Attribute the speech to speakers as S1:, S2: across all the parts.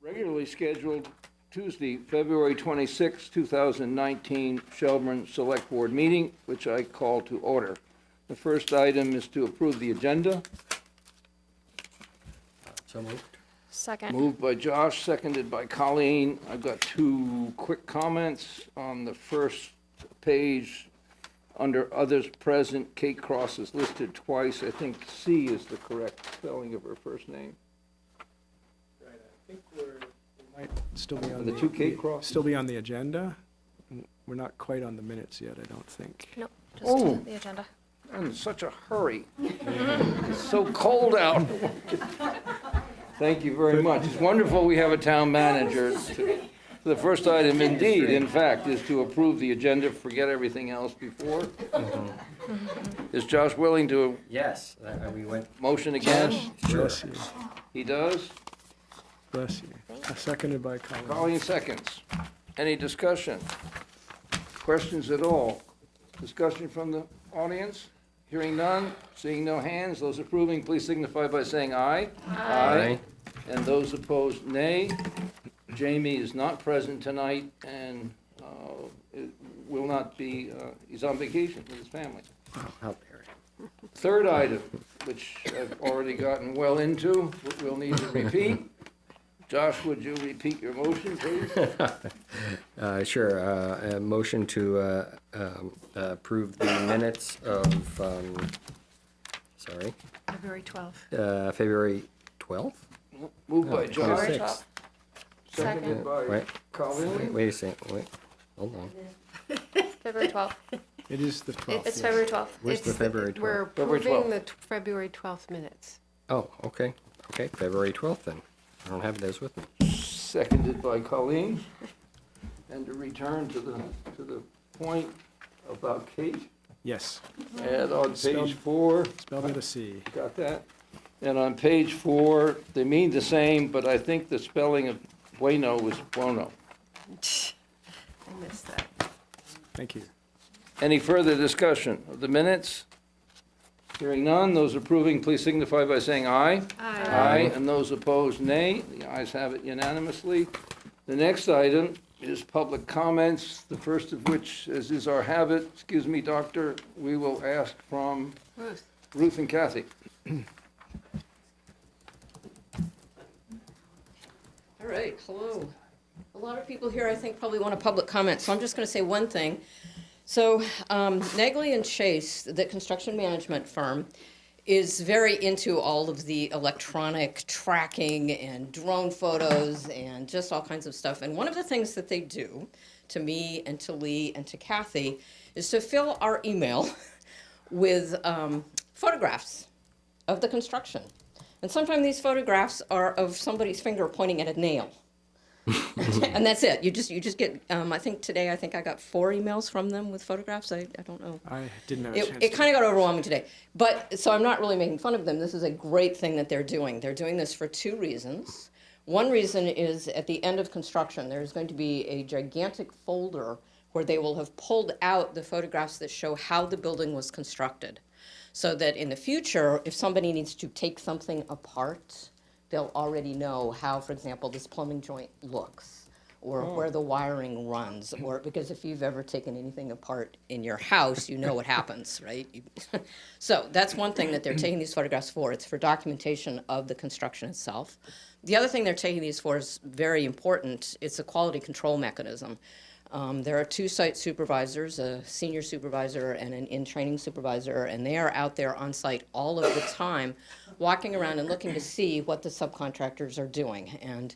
S1: Regularly scheduled Tuesday, February 26, 2019, Shelburne Selectboard meeting, which I call to order. The first item is to approve the agenda.
S2: So moved.
S3: Second.
S1: Moved by Josh, seconded by Colleen. I've got two quick comments on the first page. Under others present, Kate Cross is listed twice. I think C is the correct spelling of her first name.
S4: Right, I think we might still be on
S1: The two Kate Crosses?
S4: still be on the agenda. We're not quite on the minutes yet, I don't think.
S3: Nope, just
S1: Oh.
S3: the agenda.
S1: I'm in such a hurry. It's so cold out. Thank you very much. It's wonderful we have a town manager. The first item indeed, in fact, is to approve the agenda, forget everything else before. Is Josh willing to
S2: Yes, we went.
S1: motion again?
S2: Sure.
S4: Bless you,
S1: He does.
S4: bless you. Seconded by Colleen.
S1: Colleen seconds. Any discussion? Questions at all? Discussion from the audience? Hearing none, seeing no hands, those approving, please signify by saying aye.
S2: Aye.
S1: And those opposed, nay. Jamie is not present tonight and will not be, he's on vacation with his family.
S2: How dare
S1: Third item, which I've already gotten well into, but we'll need to repeat. Josh, would you repeat your motion, please?
S2: you. Sure, a motion to approve the minutes of,
S3: February 12th.
S2: February 12th?
S1: Moved by
S2: Oh,
S1: Josh,
S2: 26th.
S1: seconded by
S2: Right.
S1: Colleen.
S2: Wait a second, wait, hold on.
S3: February 12th.
S4: It is the 12th.
S3: It's
S4: yes.
S3: February 12th.
S2: Where's the February 12th?
S5: We're
S1: February
S5: approving
S1: 12th.
S5: the February 12th minutes.
S2: Oh, okay, February 12th then. I don't have those with me.
S1: Seconded by Colleen. And to return to the point about Kate,
S4: Yes,
S1: and on
S4: Spelled-
S1: page 4,
S4: spelled with a C.
S1: got that? And on page 4, they mean the same, but I think the spelling of bueno was bueno.
S5: I missed that.
S4: Thank you.
S1: Any further discussion of the minutes? Hearing none, those approving, please signify by saying aye. Aye, and those opposed, nay. The ayes have it unanimously. The next item is public comments, the first of which, as is our habit, excuse me, Doctor, we will ask from
S5: Ruth.
S1: Ruth and Kathy.
S6: All right, hello. A lot of people here, I think, probably want a public comment, so I'm just going to say one thing. So Negley and Chase, the construction management firm, is very into all of the electronic tracking and drone photos and just all kinds of stuff. And one of the things that they do to me and to Lee and to Kathy is to fill our email with photographs of the construction. And sometimes these photographs are of somebody's finger pointing at a nail. And that's it. You just get, I think today, I got 4 emails from them with photographs. I don't know.
S4: I didn't have a chance
S6: It kind of got overwhelming today. But, so I'm not really making fun of them. This is a great thing that they're doing. They're doing this for 2 reasons. One reason is at the end of construction, there's going to be a gigantic folder where they will have pulled out the photographs that show how the building was constructed. So that in the future, if somebody needs to take something apart, they'll already know how, for example, this plumbing joint looks, or where the wiring runs, or because if you've ever taken anything apart in your house, you know what happens, right? So that's one thing that they're taking these photographs for. It's for documentation of the construction itself. The other thing they're taking these for is very important. It's a quality control mechanism. There are 2 site supervisors, a senior supervisor and an in-training supervisor, and they are out there on site all of the time, walking around and looking to see what the subcontractors are doing. And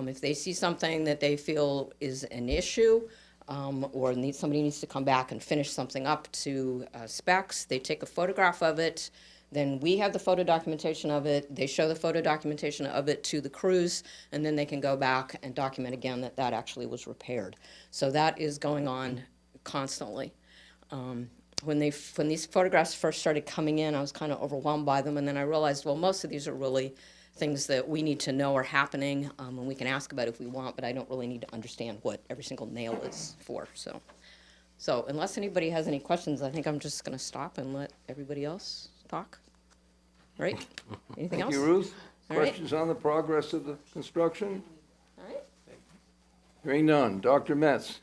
S6: if they see something that they feel is an issue, or somebody needs to come back and finish something up to specs, they take a photograph of it. Then we have the photo documentation of it. They show the photo documentation of it to the crews, and then they can go back and document again that that actually was repaired. So that is going on constantly. When these photographs first started coming in, I was kind of overwhelmed by them, and then I realized, well, most of these are really things that we need to know are happening, and we can ask about if we want, but I don't really need to understand what every single nail is for. So unless anybody has any questions, I think I'm just going to stop and let everybody else talk. Right? Anything else?
S1: Thank you, Ruth.
S6: All right.
S1: Questions on the progress of the construction? Hearing none. Dr. Metz?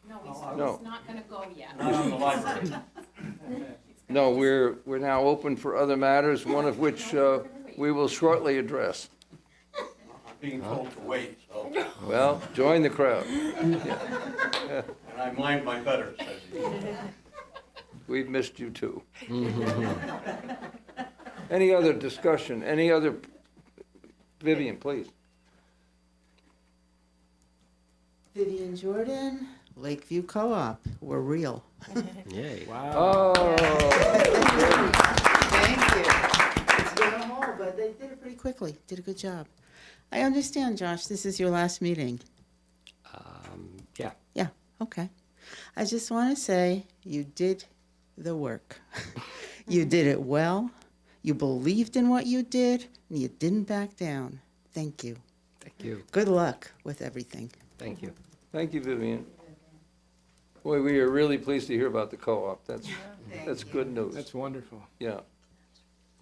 S7: No,
S1: No.
S7: he's not gonna go yet.
S8: Not on the library.
S1: No, we're now open for other matters, one of which we will shortly address.
S8: I'm being told to wait, so,
S1: Well, join the crowd.
S8: and I mind my betters, as he says.
S1: We've missed you too. Any other discussion? Any other? Vivian, please.
S9: Vivian Jordan, Lakeview Co-op, we're real.
S2: Yay.
S4: Wow.
S1: Oh,
S9: Thank you. It's been a haul, but they did it pretty quickly, did a good job. I understand, Josh, this is your last meeting.
S2: Yeah.
S9: Yeah, okay. I just want to say you did the work. You did it well, you believed in what you did, and you didn't back down. Thank you.
S2: Thank you.
S9: Good luck with everything.
S2: Thank you.
S1: thank you, Vivian. Boy, we are really pleased to hear about the co-op. That's good news.
S4: That's wonderful.
S1: Yeah.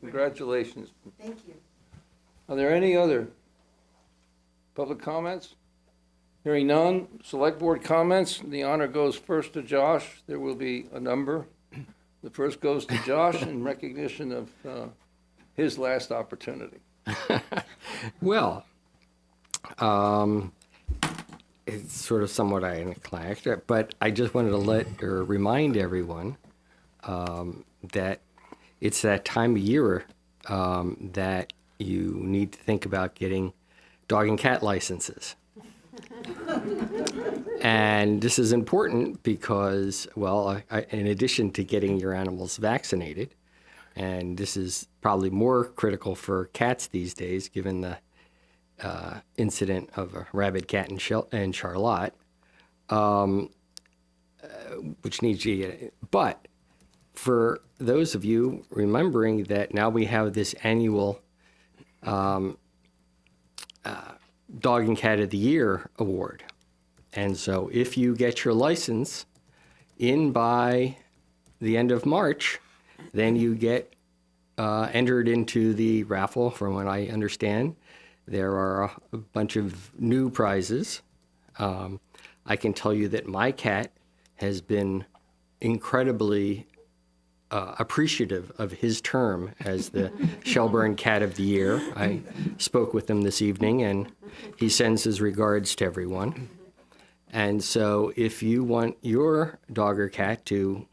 S1: Congratulations.
S9: Thank you.
S1: Are there any other public comments? Hearing none, select board comments. The honor goes first to Josh. There will be a number. The first goes to Josh in recognition of his last opportunity.
S2: Well, it's sort of somewhat anticlimactic, but I just wanted to remind everyone that it's that time of year that you need to think about getting dog and cat licenses. And this is important because, well, in addition to getting your animals vaccinated, and this is probably more critical for cats these days, given the incident of a rabid cat in Charlotte, which needs to get. But for those of you remembering that now we have this annual Dog and Cat of the Year award. And so if you get your license in by the end of March, then you get entered into the raffle. From what I understand, there are a bunch of new prizes. I can tell you that my cat has been incredibly appreciative of his term as the Shelburne Cat of the Year. I spoke with him this evening, and he sends his regards to everyone. And so if you want your dog or cat to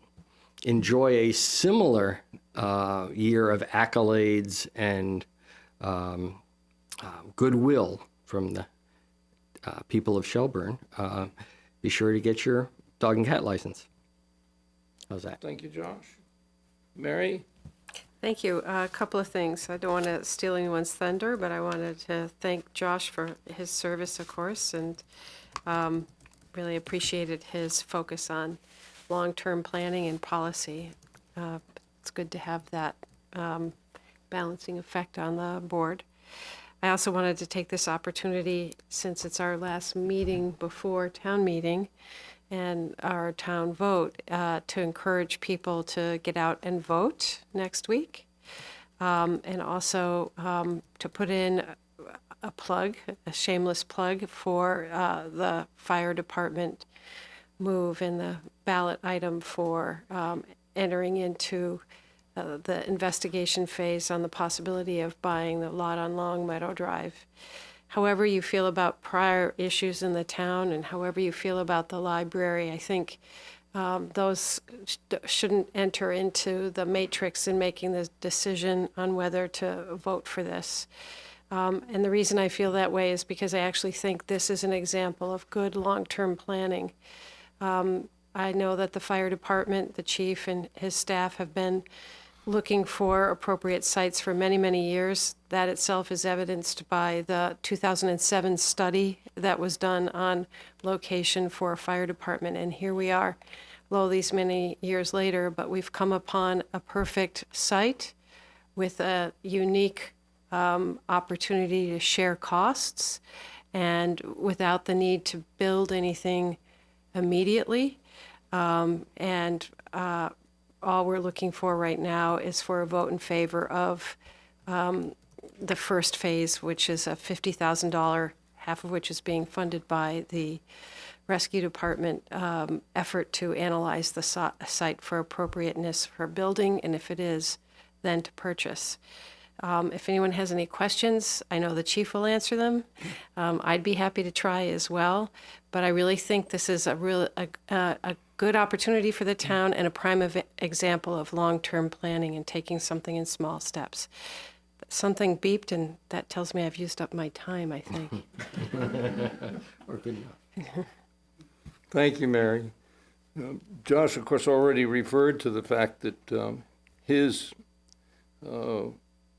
S2: enjoy a similar year of accolades and goodwill from the people of Shelburne, be sure to get your dog and cat license. How's that?
S1: Thank you, Josh. Mary?
S5: Thank you. A couple of things. I don't want to steal anyone's thunder, but I wanted to thank Josh for his service, of course, and really appreciated his focus on long-term planning and policy. It's good to have that balancing effect on the board. I also wanted to take this opportunity, since it's our last meeting before town meeting and our town vote, to encourage people to get out and vote next week. And also to put in a plug, a shameless plug for the fire department move in the ballot item for entering into the investigation phase on the possibility of buying the lot on Long Meadow Drive. However you feel about prior issues in the town and however you feel about the library, I think those shouldn't enter into the matrix in making the decision on whether to vote for this. And the reason I feel that way is because I actually think this is an example of good long-term planning. I know that the fire department, the chief and his staff have been looking for appropriate sites for many, many years. That itself is evidenced by the 2007 study that was done on location for a fire department. And here we are, lo, these many years later, but we've come upon a perfect site with a unique opportunity to share costs and without the need to build anything immediately. All we're looking for right now is for a vote in favor of the first phase, which is a $50,000 half of which is being funded by the Rescue Department effort to analyze the site for appropriateness for building, and if it is, then to purchase. If anyone has any questions, I know the chief will answer them. I'd be happy to try as well, but I really think this is a good opportunity for the town and a prime example of long-term planning and taking something in small steps. Something beeped, and that tells me I've used up my time, I think.
S2: Or good enough.
S1: Thank you, Mary. Josh, of course, already referred to the fact that his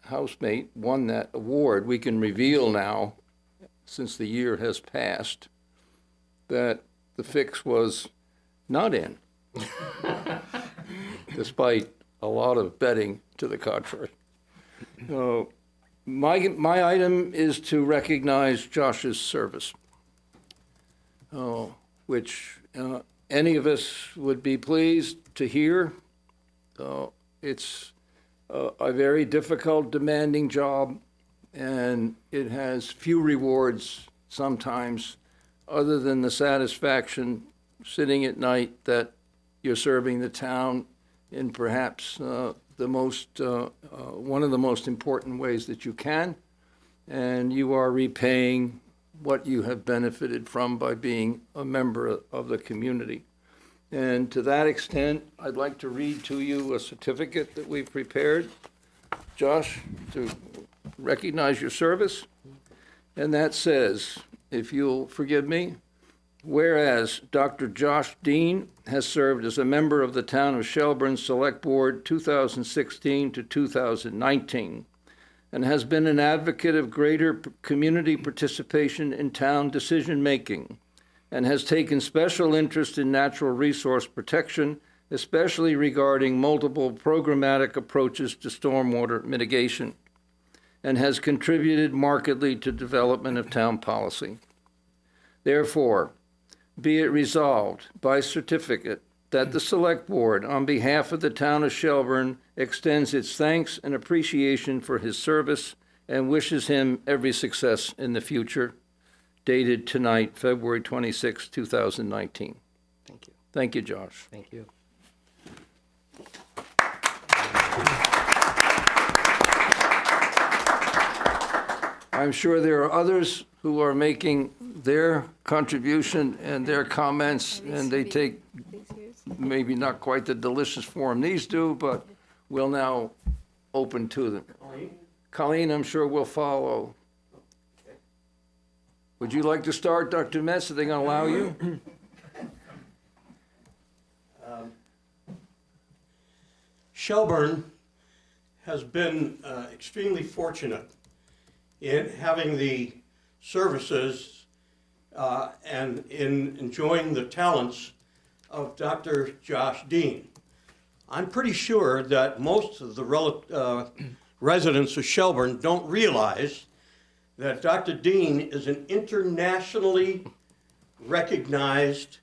S1: housemate won that award. We can reveal now, since the year has passed, that the fix was not in, despite a lot of betting to the contrary. My item is to recognize Josh's service, which any of us would be pleased to hear. It's a very difficult, demanding job, and it has few rewards sometimes, other than the satisfaction sitting at night that you're serving the town in perhaps one of the most important ways that you can, and you are repaying what you have benefited from by being a member of the community. And to that extent, I'd like to read to you a certificate that we've prepared, Josh, to recognize your service. And that says, if you'll forgive me, whereas Dr. Josh Dean has served as a member of the Town of Shelburne Selectboard 2016 to 2019, and has been an advocate of greater community participation in town decision-making, and has taken special interest in natural resource protection, especially regarding multiple programmatic approaches to stormwater mitigation, and has contributed markedly to development of town policy. Therefore, be it resolved by certificate that the Select Board, on behalf of the Town of Shelburne, extends its thanks and appreciation for his service and wishes him every success in the future. Dated tonight, February 26, 2019.
S2: Thank you.
S1: Thank you, Josh.
S2: Thank you.
S1: I'm sure there are others who are making their contribution and their comments, and they take maybe not quite the delicious form these do, but we'll now open to them. Colleen, I'm sure will follow. Would you like to start, Dr. Metz? Are they going to allow you?
S8: Shelburne has been extremely fortunate in having the services and in enjoying the talents of Dr. Josh Dean. I'm pretty sure that most of the residents of Shelburne don't realize that Dr. Dean is an internationally recognized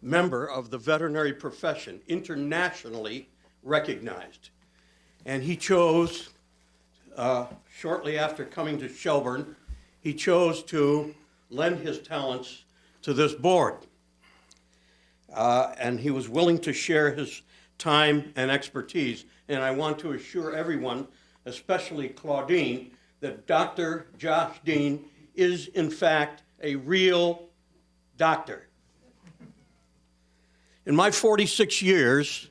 S8: member of the veterinary profession, internationally recognized. And he chose, shortly after coming to Shelburne, he chose to lend his talents to this board. And he was willing to share his time and expertise. And I want to assure everyone, especially Claudine, that Dr. Josh Dean is in fact a real doctor. In my 46 years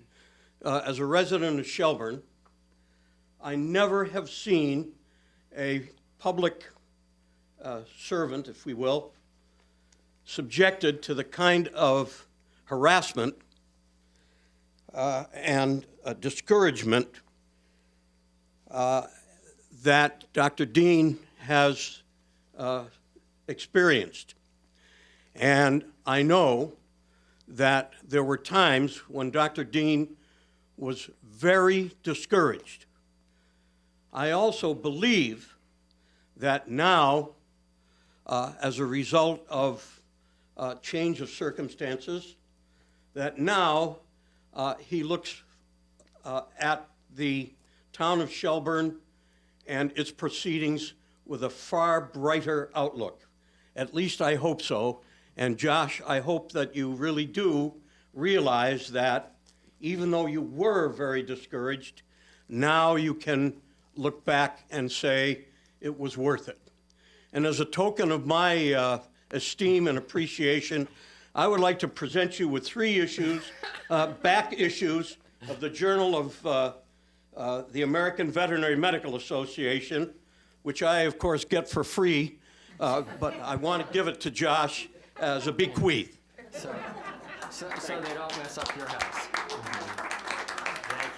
S8: as a resident of Shelburne, I never have seen a public servant, if we will, subjected to the kind of harassment and discouragement that Dr. Dean has experienced. And I know that there were times when Dr. Dean was very discouraged. I also believe that now, as a result of change of circumstances, that now he looks at the town of Shelburne and its proceedings with a far brighter outlook. At least I hope so. And Josh, I hope that you really do realize that even though you were very discouraged, now you can look back and say it was worth it. And as a token of my esteem and appreciation, I would like to present you with 3 issues, back issues of the Journal of the American Veterinary Medical Association, which I, of course, get for free, but I want to give it to Josh as a bequeath.
S2: So they don't mess up your house. Thank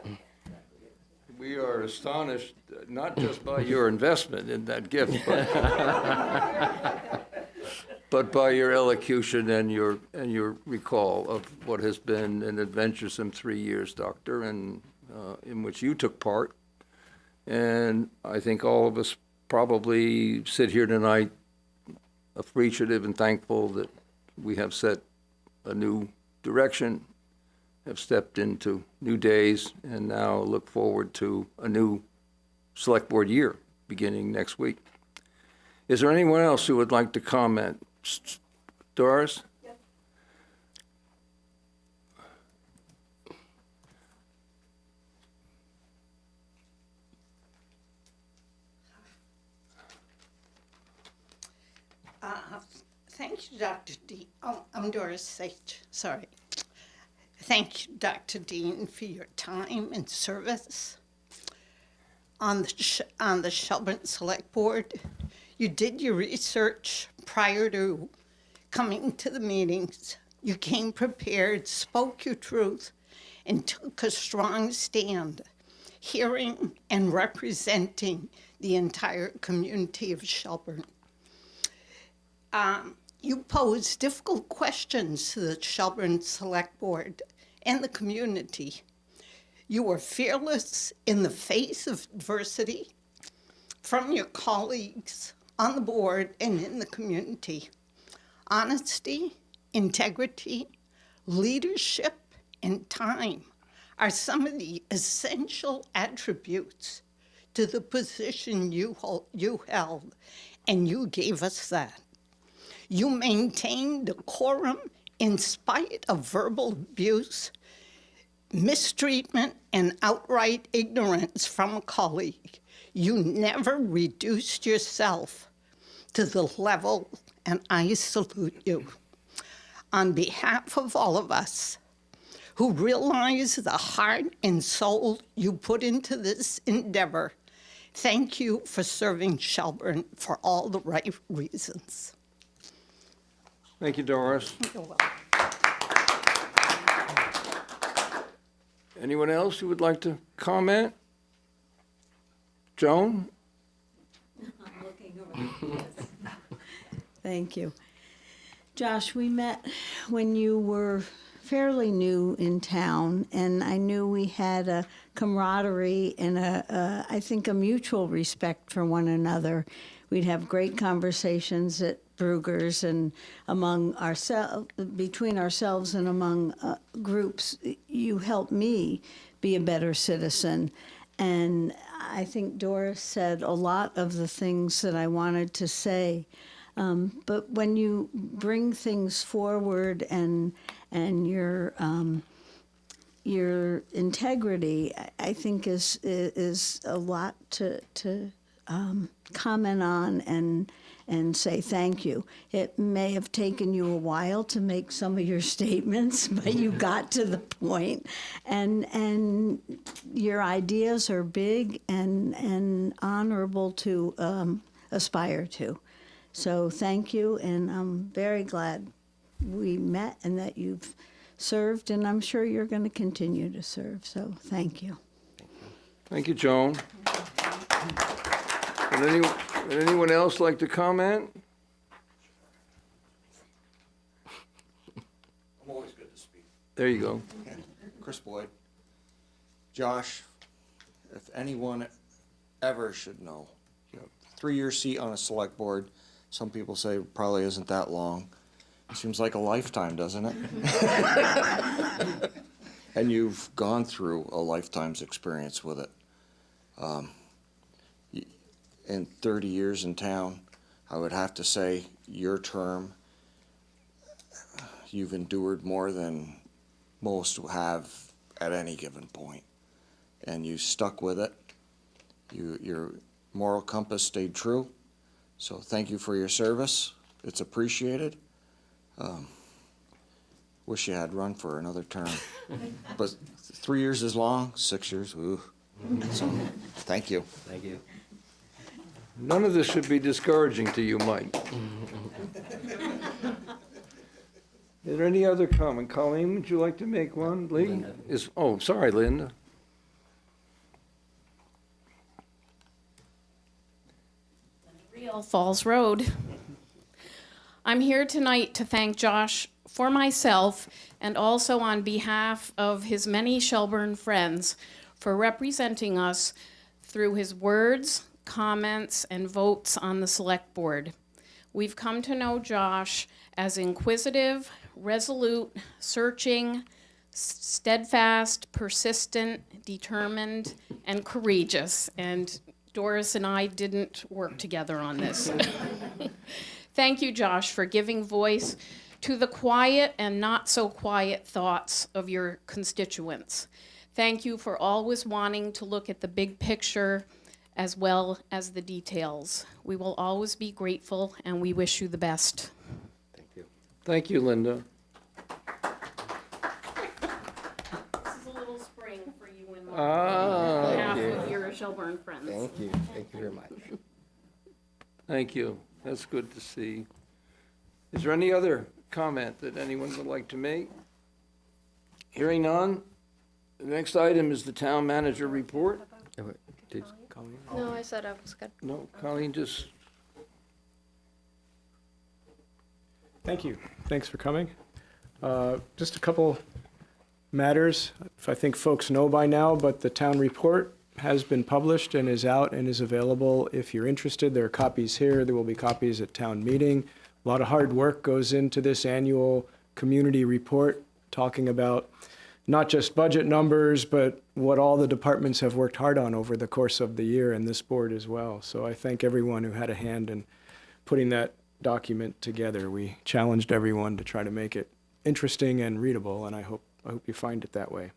S2: you.
S1: We are astonished, not just by your investment in that gift, but by your elocution and your recall of what has been an adventuresome 3 years, Doctor, and in which you took part. And I think all of us probably sit here tonight appreciative and thankful that we have set a new direction, have stepped into new days, and now look forward to a new Select Board year beginning next week. Is there anyone else who would like to comment? Doris? Yep.
S10: Thank you, Dr. Dean. Oh, I'm Doris Sage, sorry. Thank you, Dr. Dean, for your time and service on the Shelburne Select Board. You did your research prior to coming to the meetings. You came prepared, spoke your truth, and took a strong stand, hearing and representing the entire community of Shelburne. You posed difficult questions to the Shelburne Select Board and the community. You were fearless in the face of adversity from your colleagues on the board and in the community. Honesty, integrity, leadership, and time are some of the essential attributes to the position you held, and you gave us that. You maintained decorum in spite of verbal abuse, mistreatment, and outright ignorance from a colleague. You never reduced yourself to the level, and I salute you. On behalf of all of us who realize the heart and soul you put into this endeavor, thank you for serving Shelburne for all the right reasons.
S1: Thank you, Doris.
S10: You're welcome.
S1: Anyone else who would like to comment? Joan?
S11: Thank you. Josh, we met when you were fairly new in town, and I knew we had a camaraderie and I think a mutual respect for one another. We'd have great conversations at Brugger's and among ourselves, between ourselves and among groups. You helped me be a better citizen. And I think Doris said a lot of the things that I wanted to say. But when you bring things forward and your integrity, I think is a lot to comment on and say thank you. It may have taken you a while to make some of your statements, but you got to the point. And your ideas are big and honorable to aspire to. So thank you, and I'm very glad we met and that you've served, and I'm sure you're going to continue to serve. So thank you.
S1: Thank you, Joan. Would anyone else like to comment?
S12: I'm always good to speak.
S1: There you go.
S12: Chris Boyd. Josh, if anyone ever should know, 3-year seat on a select board, some people say probably isn't that long. It seems like a lifetime, doesn't it? And you've gone through a lifetime's experience with it. in 30 years in town, I would have to say your term, you've endured more than most have at any given point. And you stuck with it. Your moral compass stayed true. So thank you for your service. It's appreciated. Wish you had run for another term. But 3 years is long, 6 years, ooh. So, thank you.
S2: Thank you.
S1: None of this should be discouraging to you, Mike. Is there any other comment? Colleen, would you like to make one? Lee? Oh, sorry, Linda.
S7: Real Falls Road. I'm here tonight to thank Josh for myself and also on behalf of his many Shelburne friends for representing us through his words, comments, and votes on the Select Board. We've come to know Josh as inquisitive, resolute, searching, steadfast, persistent, determined, and courageous. And Doris and I didn't work together on this. Thank you, Josh, for giving voice to the quiet and not so quiet thoughts of your constituents. Thank you for always wanting to look at the big picture as well as the details. We will always be grateful, and we wish you the best.
S2: Thank you.
S1: Thank you, Linda.
S7: This is a little spring for you and
S1: Ah,
S7: half of your Shelburne friends.
S2: Thank you. Thank you very much.
S1: thank you. That's good to see. Is there any other comment that anyone would like to make? Hearing none, the next item is the town manager report.
S2: Did
S4: Colleen?
S3: No, I said I was good.
S1: No, Colleen, just,
S4: Thank you. Thanks for coming. Just a couple matters. I think folks know by now, but the town report has been published and is out and is available if you're interested. There are copies here. There will be copies at town meeting. A lot of hard work goes into this annual community report, talking about not just budget numbers, but what all the departments have worked hard on over the course of the year, and this board as well. So I thank everyone who had a hand in putting that document together. We challenged everyone to try to make it interesting and readable, and I hope you find it that way.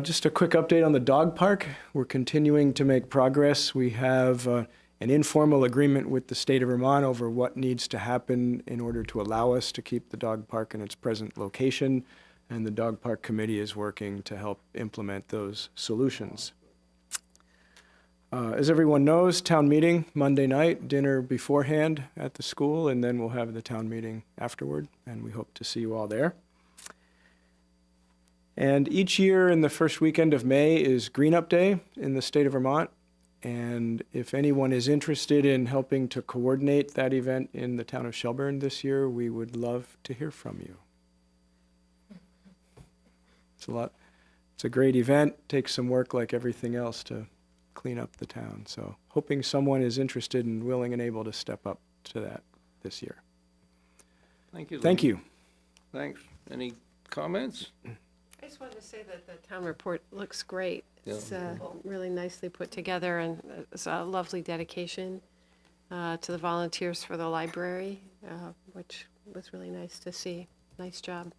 S4: Just a quick update on the dog park. We're continuing to make progress. We have an informal agreement with the state of Vermont over what needs to happen in order to allow us to keep the dog park in its present location, and the dog park committee is working to help implement those solutions. As everyone knows, town meeting Monday night, dinner beforehand at the school, and then we'll have the town meeting afterward, and we hope to see you all there. And each year in the first weekend of May is Green Up Day in the state of Vermont. And if anyone is interested in helping to coordinate that event in the town of Shelburne this year, we would love to hear from you. It's a great event, takes some work like everything else to clean up the town. So hoping someone is interested and willing and able to step up to that this year.
S1: thank you.
S4: Thank
S1: Lee.
S4: you.
S1: Thanks. Any comments?
S5: I just wanted to say that the town report looks great.
S1: Yeah.
S5: It's really nicely put together, and it's a lovely dedication to the volunteers for the library, which was really nice to see. Nice job.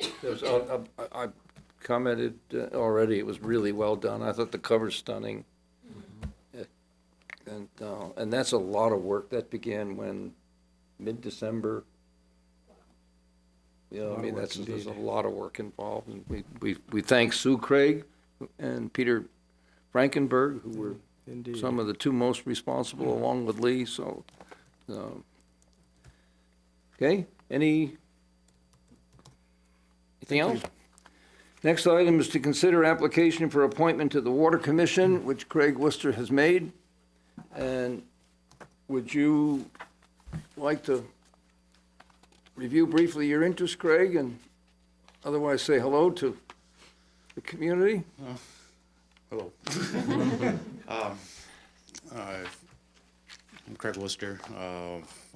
S1: I commented already, it was really well done. I thought the cover's stunning. And that's a lot of work. That began when, mid-December? You know, I mean, there's a lot of work involved. And we thank Sue Craig and Peter Frankenberg, who were
S4: Indeed.
S1: some of the two most responsible, along with Lee, so. Okay, anything else? Next item is to consider application for appointment to the Water Commission, which Craig Worcester has made. And would you like to review briefly your interest, Craig, and otherwise say hello to the community?
S13: Hello. I'm Craig Worcester,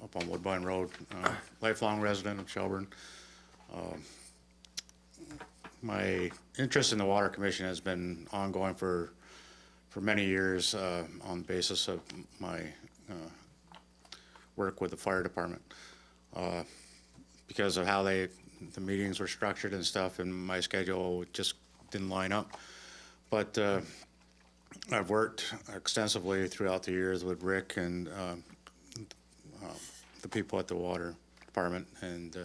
S13: up on Woodbine Road, lifelong resident of Shelburne. my interest in the Water Commission has been ongoing for many years on the basis of my work with the fire department. Because of how the meetings were structured and stuff, and my schedule just didn't line up. But I've worked extensively throughout the years with Rick and the people at the water department, and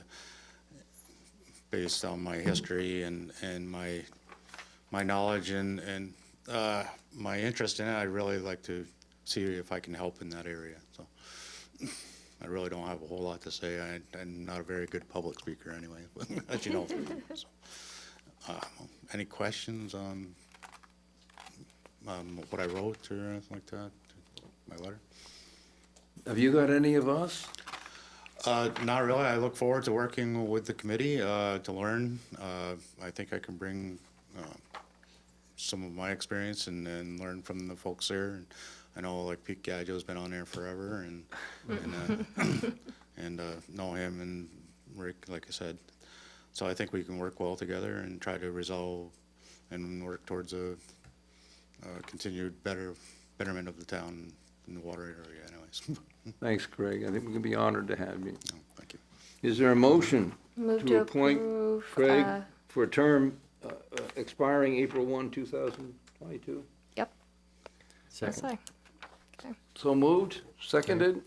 S13: based on my history and my knowledge and my interest in it, I'd really like to see if I can help in that area. So I really don't have a whole lot to say. I'm not a very good public speaker anyway, but as you know. So, any questions on what I wrote or anything like that, my letter?
S1: Have you got any of us?
S13: Not really. I look forward to working with the committee to learn. I think I can bring some of my experience and learn from the folks there. And I know like Pete Gadjo's been on there forever, and know him and Rick, like I said. So I think we can work well together and try to resolve and work towards a continued betterment of the town in the water area anyways.
S1: Thanks, Craig. I think we can be honored to have you.
S13: Oh, thank you.
S1: Is there a motion
S3: Move
S1: to
S3: to
S1: appoint
S3: approve,
S1: Craig for a term expiring April 1, 2022?
S3: Yep.
S2: Second.
S3: Yes,
S1: So moved, seconded.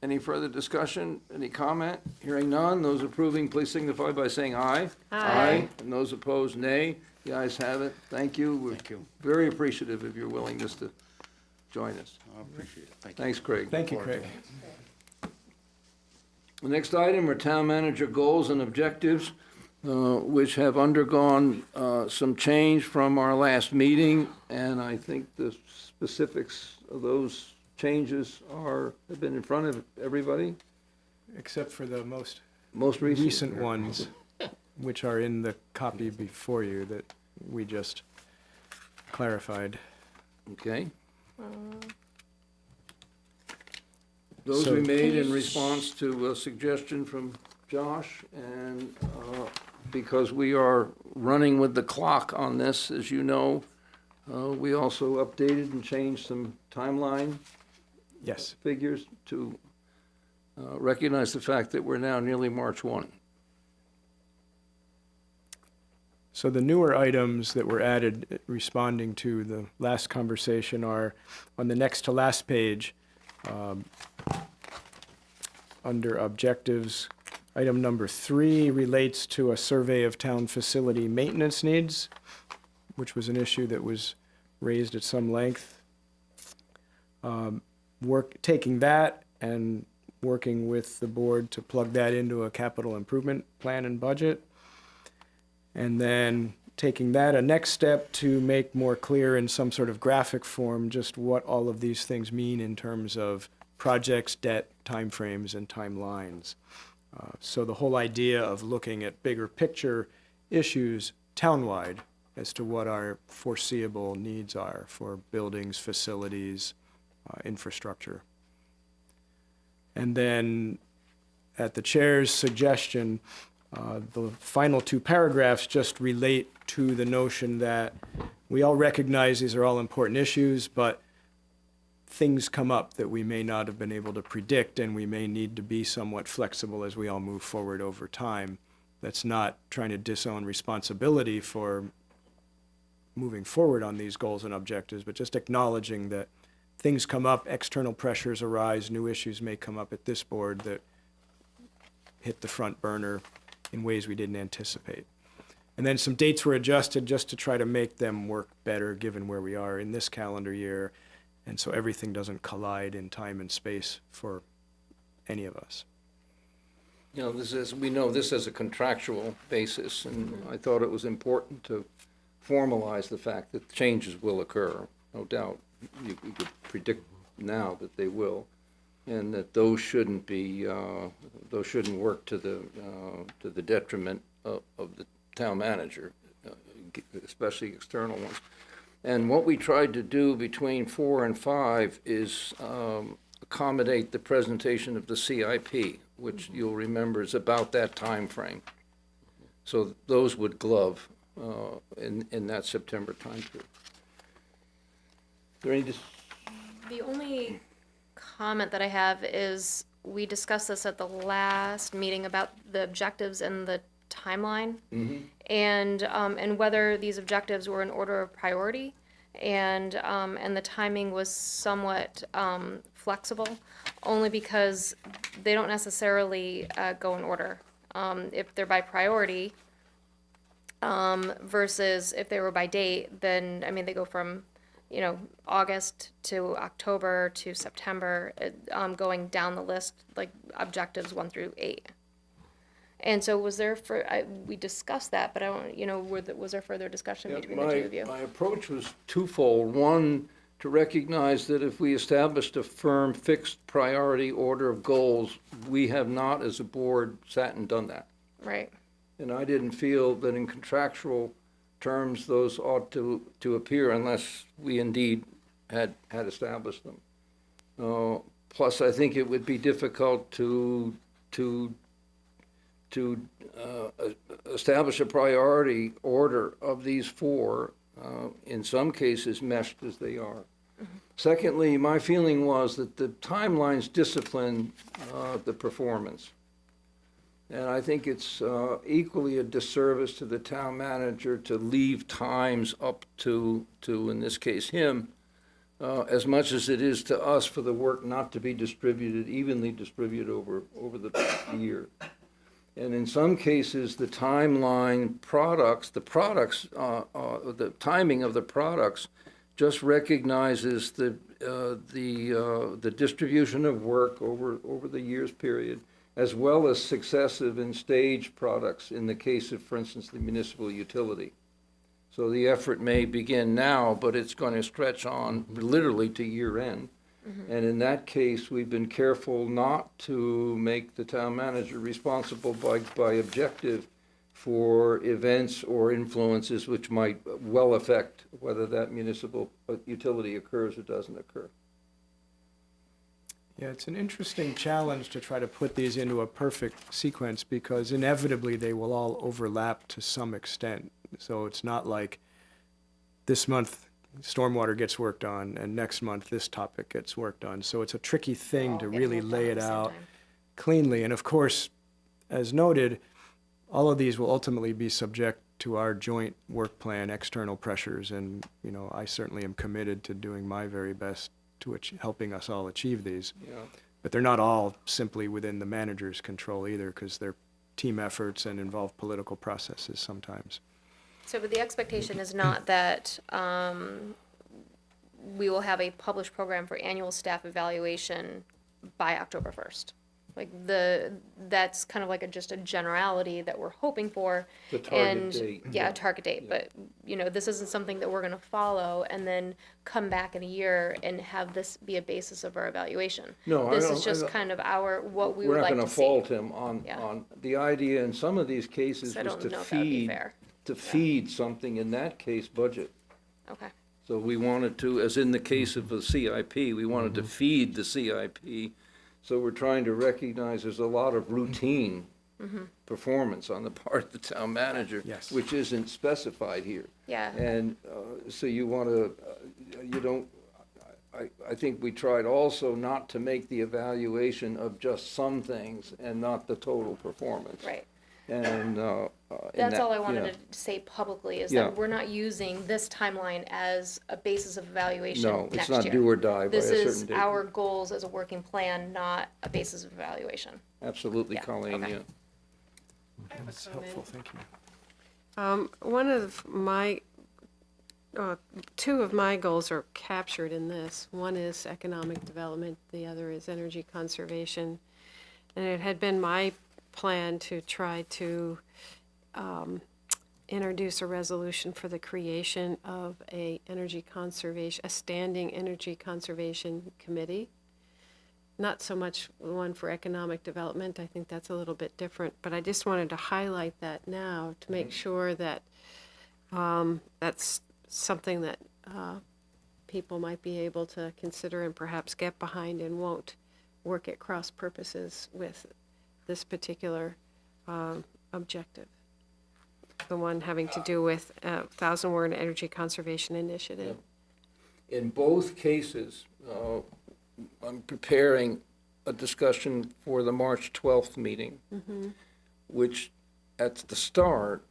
S1: Any further discussion? Any comment? Hearing none. Those approving, please signify by saying aye.
S3: Aye.
S1: And those opposed, nay. The ayes have it. Thank you. We're
S13: Thank you.
S1: very appreciative of your willingness to join us.
S13: I appreciate it. Thank you.
S1: Thanks, Craig.
S4: Thank you, Craig.
S1: The next item are town manager goals and objectives, which have undergone some change from our last meeting, and I think the specifics of those changes have been in front of everybody.
S4: Except for the most
S1: Most recent.
S4: recent ones, which are in the copy before you that we just clarified.
S1: Okay. Those
S4: So-
S1: we made in response to a suggestion from Josh, and because we are running with the clock on this, as you know, we also updated and changed some timeline
S4: Yes.
S1: figures to recognize the fact that we're now nearly March 1.
S4: So the newer items that were added responding to the last conversation are on the next to last page, under objectives. Item number 3 relates to a survey of town facility maintenance needs, which was an issue that was raised at some length. Taking that and working with the board to plug that into a capital improvement plan and budget. And then taking that a next step to make more clear in some sort of graphic form just what all of these things mean in terms of projects, debt, timeframes, and timelines. So the whole idea of looking at bigger picture issues townwide as to what our foreseeable needs are for buildings, facilities, infrastructure. And then at the chair's suggestion, the final 2 paragraphs just relate to the notion that we all recognize these are all important issues, but things come up that we may not have been able to predict, and we may need to be somewhat flexible as we all move forward over time. That's not trying to disown responsibility for moving forward on these goals and objectives, but just acknowledging that things come up, external pressures arise, new issues may come up at this board that hit the front burner in ways we didn't anticipate. And then some dates were adjusted just to try to make them work better given where we are in this calendar year, and so everything doesn't collide in time and space for any of us.
S1: You know, we know this as a contractual basis, and I thought it was important to formalize the fact that changes will occur, no doubt. You could predict now that they will, and that those shouldn't work to the detriment of the town manager, especially external ones. And what we tried to do between 4 and 5 is accommodate the presentation of the CIP, which you'll remember is about that time frame. So those would glove in that September time period. Is there any
S3: The only comment that I have is we discussed this at the last meeting about the objectives and the timeline, and whether these objectives were in order of priority, and the timing was somewhat flexible, only because they don't necessarily go in order. If they're by priority, versus if they were by date, then I mean they go from August to October to September, going down the list, like objectives 1 through 8. And so was there we discussed that, but I don't, was there further discussion between the two of you?
S1: My approach was twofold. One, to recognize that if we established a firm, fixed priority order of goals, we have not, as a board, sat and done that.
S3: Right.
S1: And I didn't feel that in contractual terms those ought to appear unless we indeed had established them. Plus, I think it would be difficult to establish a priority order of these four, in some cases meshed as they are. Secondly, my feeling was that the timelines discipline the performance. And I think it's equally a disservice to the town manager to leave times up to in this case, him, as much as it is to us for the work not to be evenly distributed over the year. And in some cases, the timeline the timing of the products just recognizes the distribution of work over the year's period, as well as successive and staged products in the case of, for instance, the municipal utility. So the effort may begin now, but it's going to stretch on literally to year end. And in that case, we've been careful not to make the town manager responsible by objective for events or influences which might well affect whether that municipal utility occurs or doesn't occur.
S4: Yeah, it's an interesting challenge to try to put these into a perfect sequence because inevitably they will all overlap to some extent. So it's not like this month stormwater gets worked on and next month this topic gets worked on. So it's a tricky thing to really lay it out cleanly. And of course, as noted, all of these will ultimately be subject to our joint work plan, external pressures, and I certainly am committed to doing my very best to helping us all achieve these.
S1: Yeah.
S4: But they're not all simply within the manager's control either, because they're team efforts and involve political processes sometimes.
S3: So, but the expectation is not that we will have a published program for annual staff evaluation by October 1st. Like that's kind of like just a generality that we're hoping for.
S1: The target date.
S3: Yeah, target date. Yeah. But this isn't something that we're going to follow and then come back in a year and have this be a basis of our evaluation.
S1: No,
S3: this is just kind of what we would like to see.
S1: We're not going to fault him on the idea in some of these cases was to feed something, in that case, budget.
S3: Okay.
S1: So we wanted to, as in the case of the CIP, we wanted to feed the CIP. So we're trying to recognize there's a lot of routine performance on the part of the town manager, which isn't specified here.
S3: Yeah.
S1: And so you want to, I think we tried also not to make the evaluation of just some things and not the total performance.
S3: Right.
S1: And
S3: that's all I wanted to say publicly is that we're not using this timeline as a basis of evaluation next year.
S1: No, it's not do or die by a certain date.
S3: This is our goals as a working plan, not a basis of evaluation.
S1: Absolutely, Colleen,
S3: okay.
S1: yeah.
S4: That's helpful, thank you.
S5: One of my, two of my goals are captured in this. One is economic development, the other is energy conservation. And it had been my plan to try to introduce a resolution for the creation of a standing energy conservation committee. Not so much one for economic development. I think that's a little bit different, but I just wanted to highlight that now to make sure that that's something that people might be able to consider and perhaps get behind and won't work at cross purposes with this particular objective. the one having to do with Thousand Ward Energy Conservation Initiative.
S1: In both cases, I'm preparing a discussion for the March 12th meeting, which at the start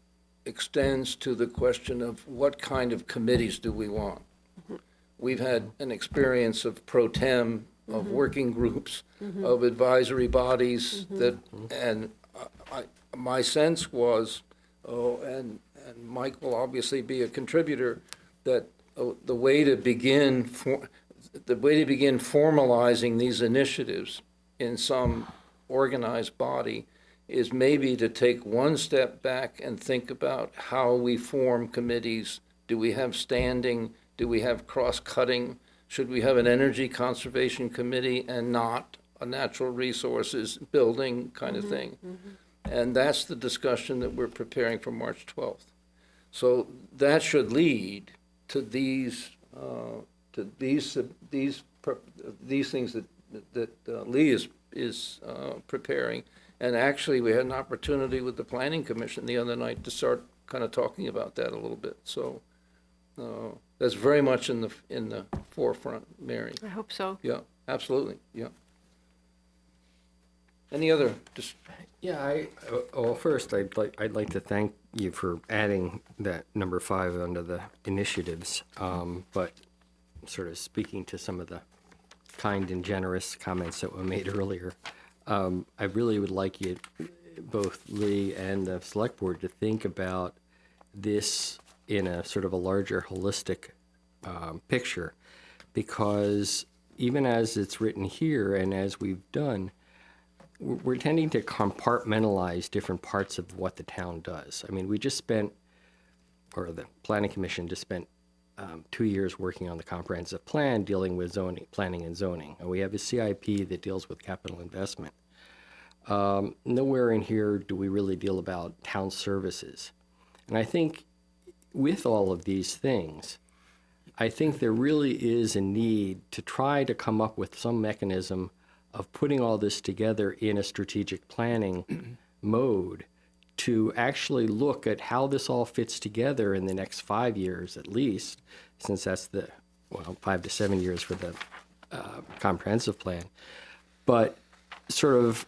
S1: extends to the question of what kind of committees do we want. We've had an experience of pro tem, of working groups, of advisory bodies that, and my sense was, and Mike will obviously be a contributor, that the way to begin formalizing these initiatives in some organized body is maybe to take one step back and think about how we form committees. Do we have standing? Do we have cross-cutting? Should we have an energy conservation committee and not a natural resources building kind of thing? And that's the discussion that we're preparing for March 12th. So that should lead to these things that Lee is preparing. And actually, we had an opportunity with the Planning Commission the other night to start kind of talking about that a little bit. So that's very much in the forefront, Mary.
S5: I hope so.
S1: Yeah, absolutely. Yeah. Any other?
S2: Yeah, well, first, I'd like to thank you for adding that number 5 under the initiatives, but sort of speaking to some of the kind and generous comments that were made earlier, I really would like you, both Lee and the Select Board, to think about this in a sort of a larger holistic picture, because even as it's written here and as we've done, we're tending to compartmentalize different parts of what the town does. I mean, we just spent, or the Planning Commission just spent 2 years working on the comprehensive plan dealing with zoning, planning and zoning. And we have a CIP that deals with capital investment. Nowhere in here do we really deal about town services. And I think with all of these things, I think there really is a need to try to come up with some mechanism of putting all this together in a strategic planning mode to actually look at how this all fits together in the next 5 years at least, since that's 5 to 7 years for the comprehensive plan. But sort of,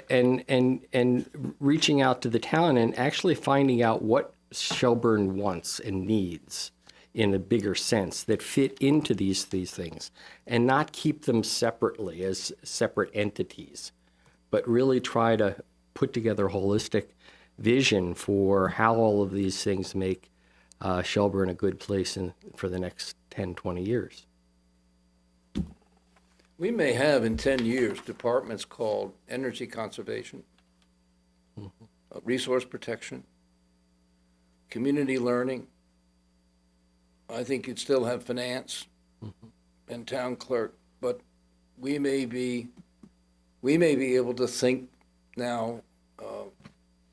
S2: and reaching out to the town and actually finding out what Shelburne wants and needs in a bigger sense that fit into these things, and not keep them separately as separate entities, but really try to put together a holistic vision for how all of these things make Shelburne a good place for the next 10, 20 years.
S1: We may have in 10 years departments called energy conservation, resource protection, community learning. I think you'd still have finance and town clerk, but we may be able to think now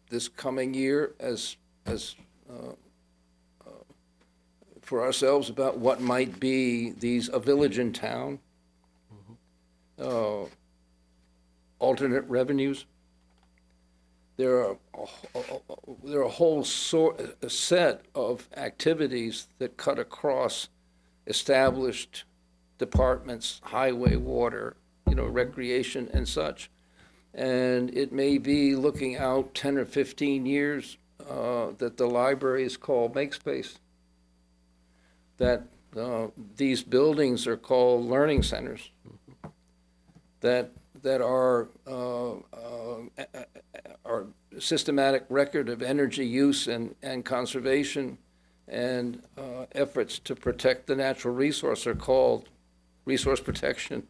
S1: this coming year as for ourselves about what might be a village in town, alternate revenues. There are a whole set of activities that cut across established departments, highway, water, recreation and such. And it may be looking out 10 or 15 years that the libraries call Makespace, that these buildings are called learning centers, that are systematic record of energy use and conservation and efforts to protect the natural resource are called resource protection,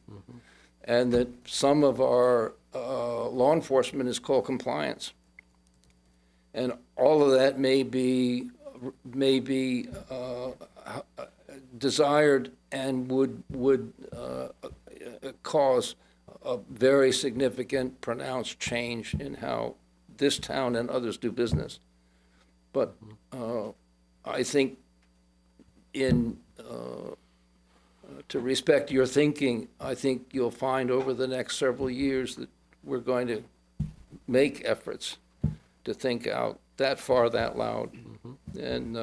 S1: and that some of our law enforcement is called compliance. And all of that may be desired and would cause a very significant, pronounced change in how this town and others do business. But I think to respect your thinking, I think you'll find over the next several years that we're going to make efforts to think out that far, that loud. And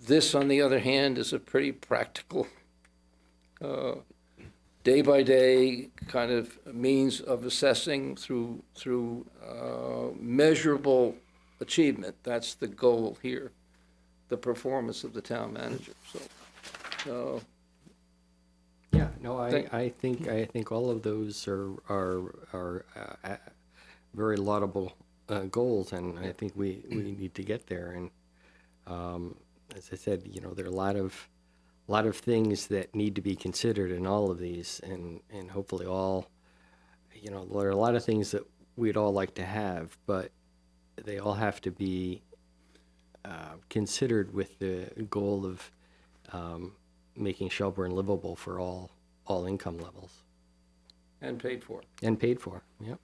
S1: this, on the other hand, is a pretty practical, day-by-day kind of means of assessing through measurable achievement. That's the goal here, the performance of the town manager. So,
S2: Yeah, no, I think all of those are very laudable goals, and I think we need to get there. And as I said, there are a lot of things that need to be considered in all of these, and hopefully all, there are a lot of things that we'd all like to have, but they all have to be considered with the goal of making Shelburne livable for all income levels.
S1: and paid for.
S2: And paid for, yep.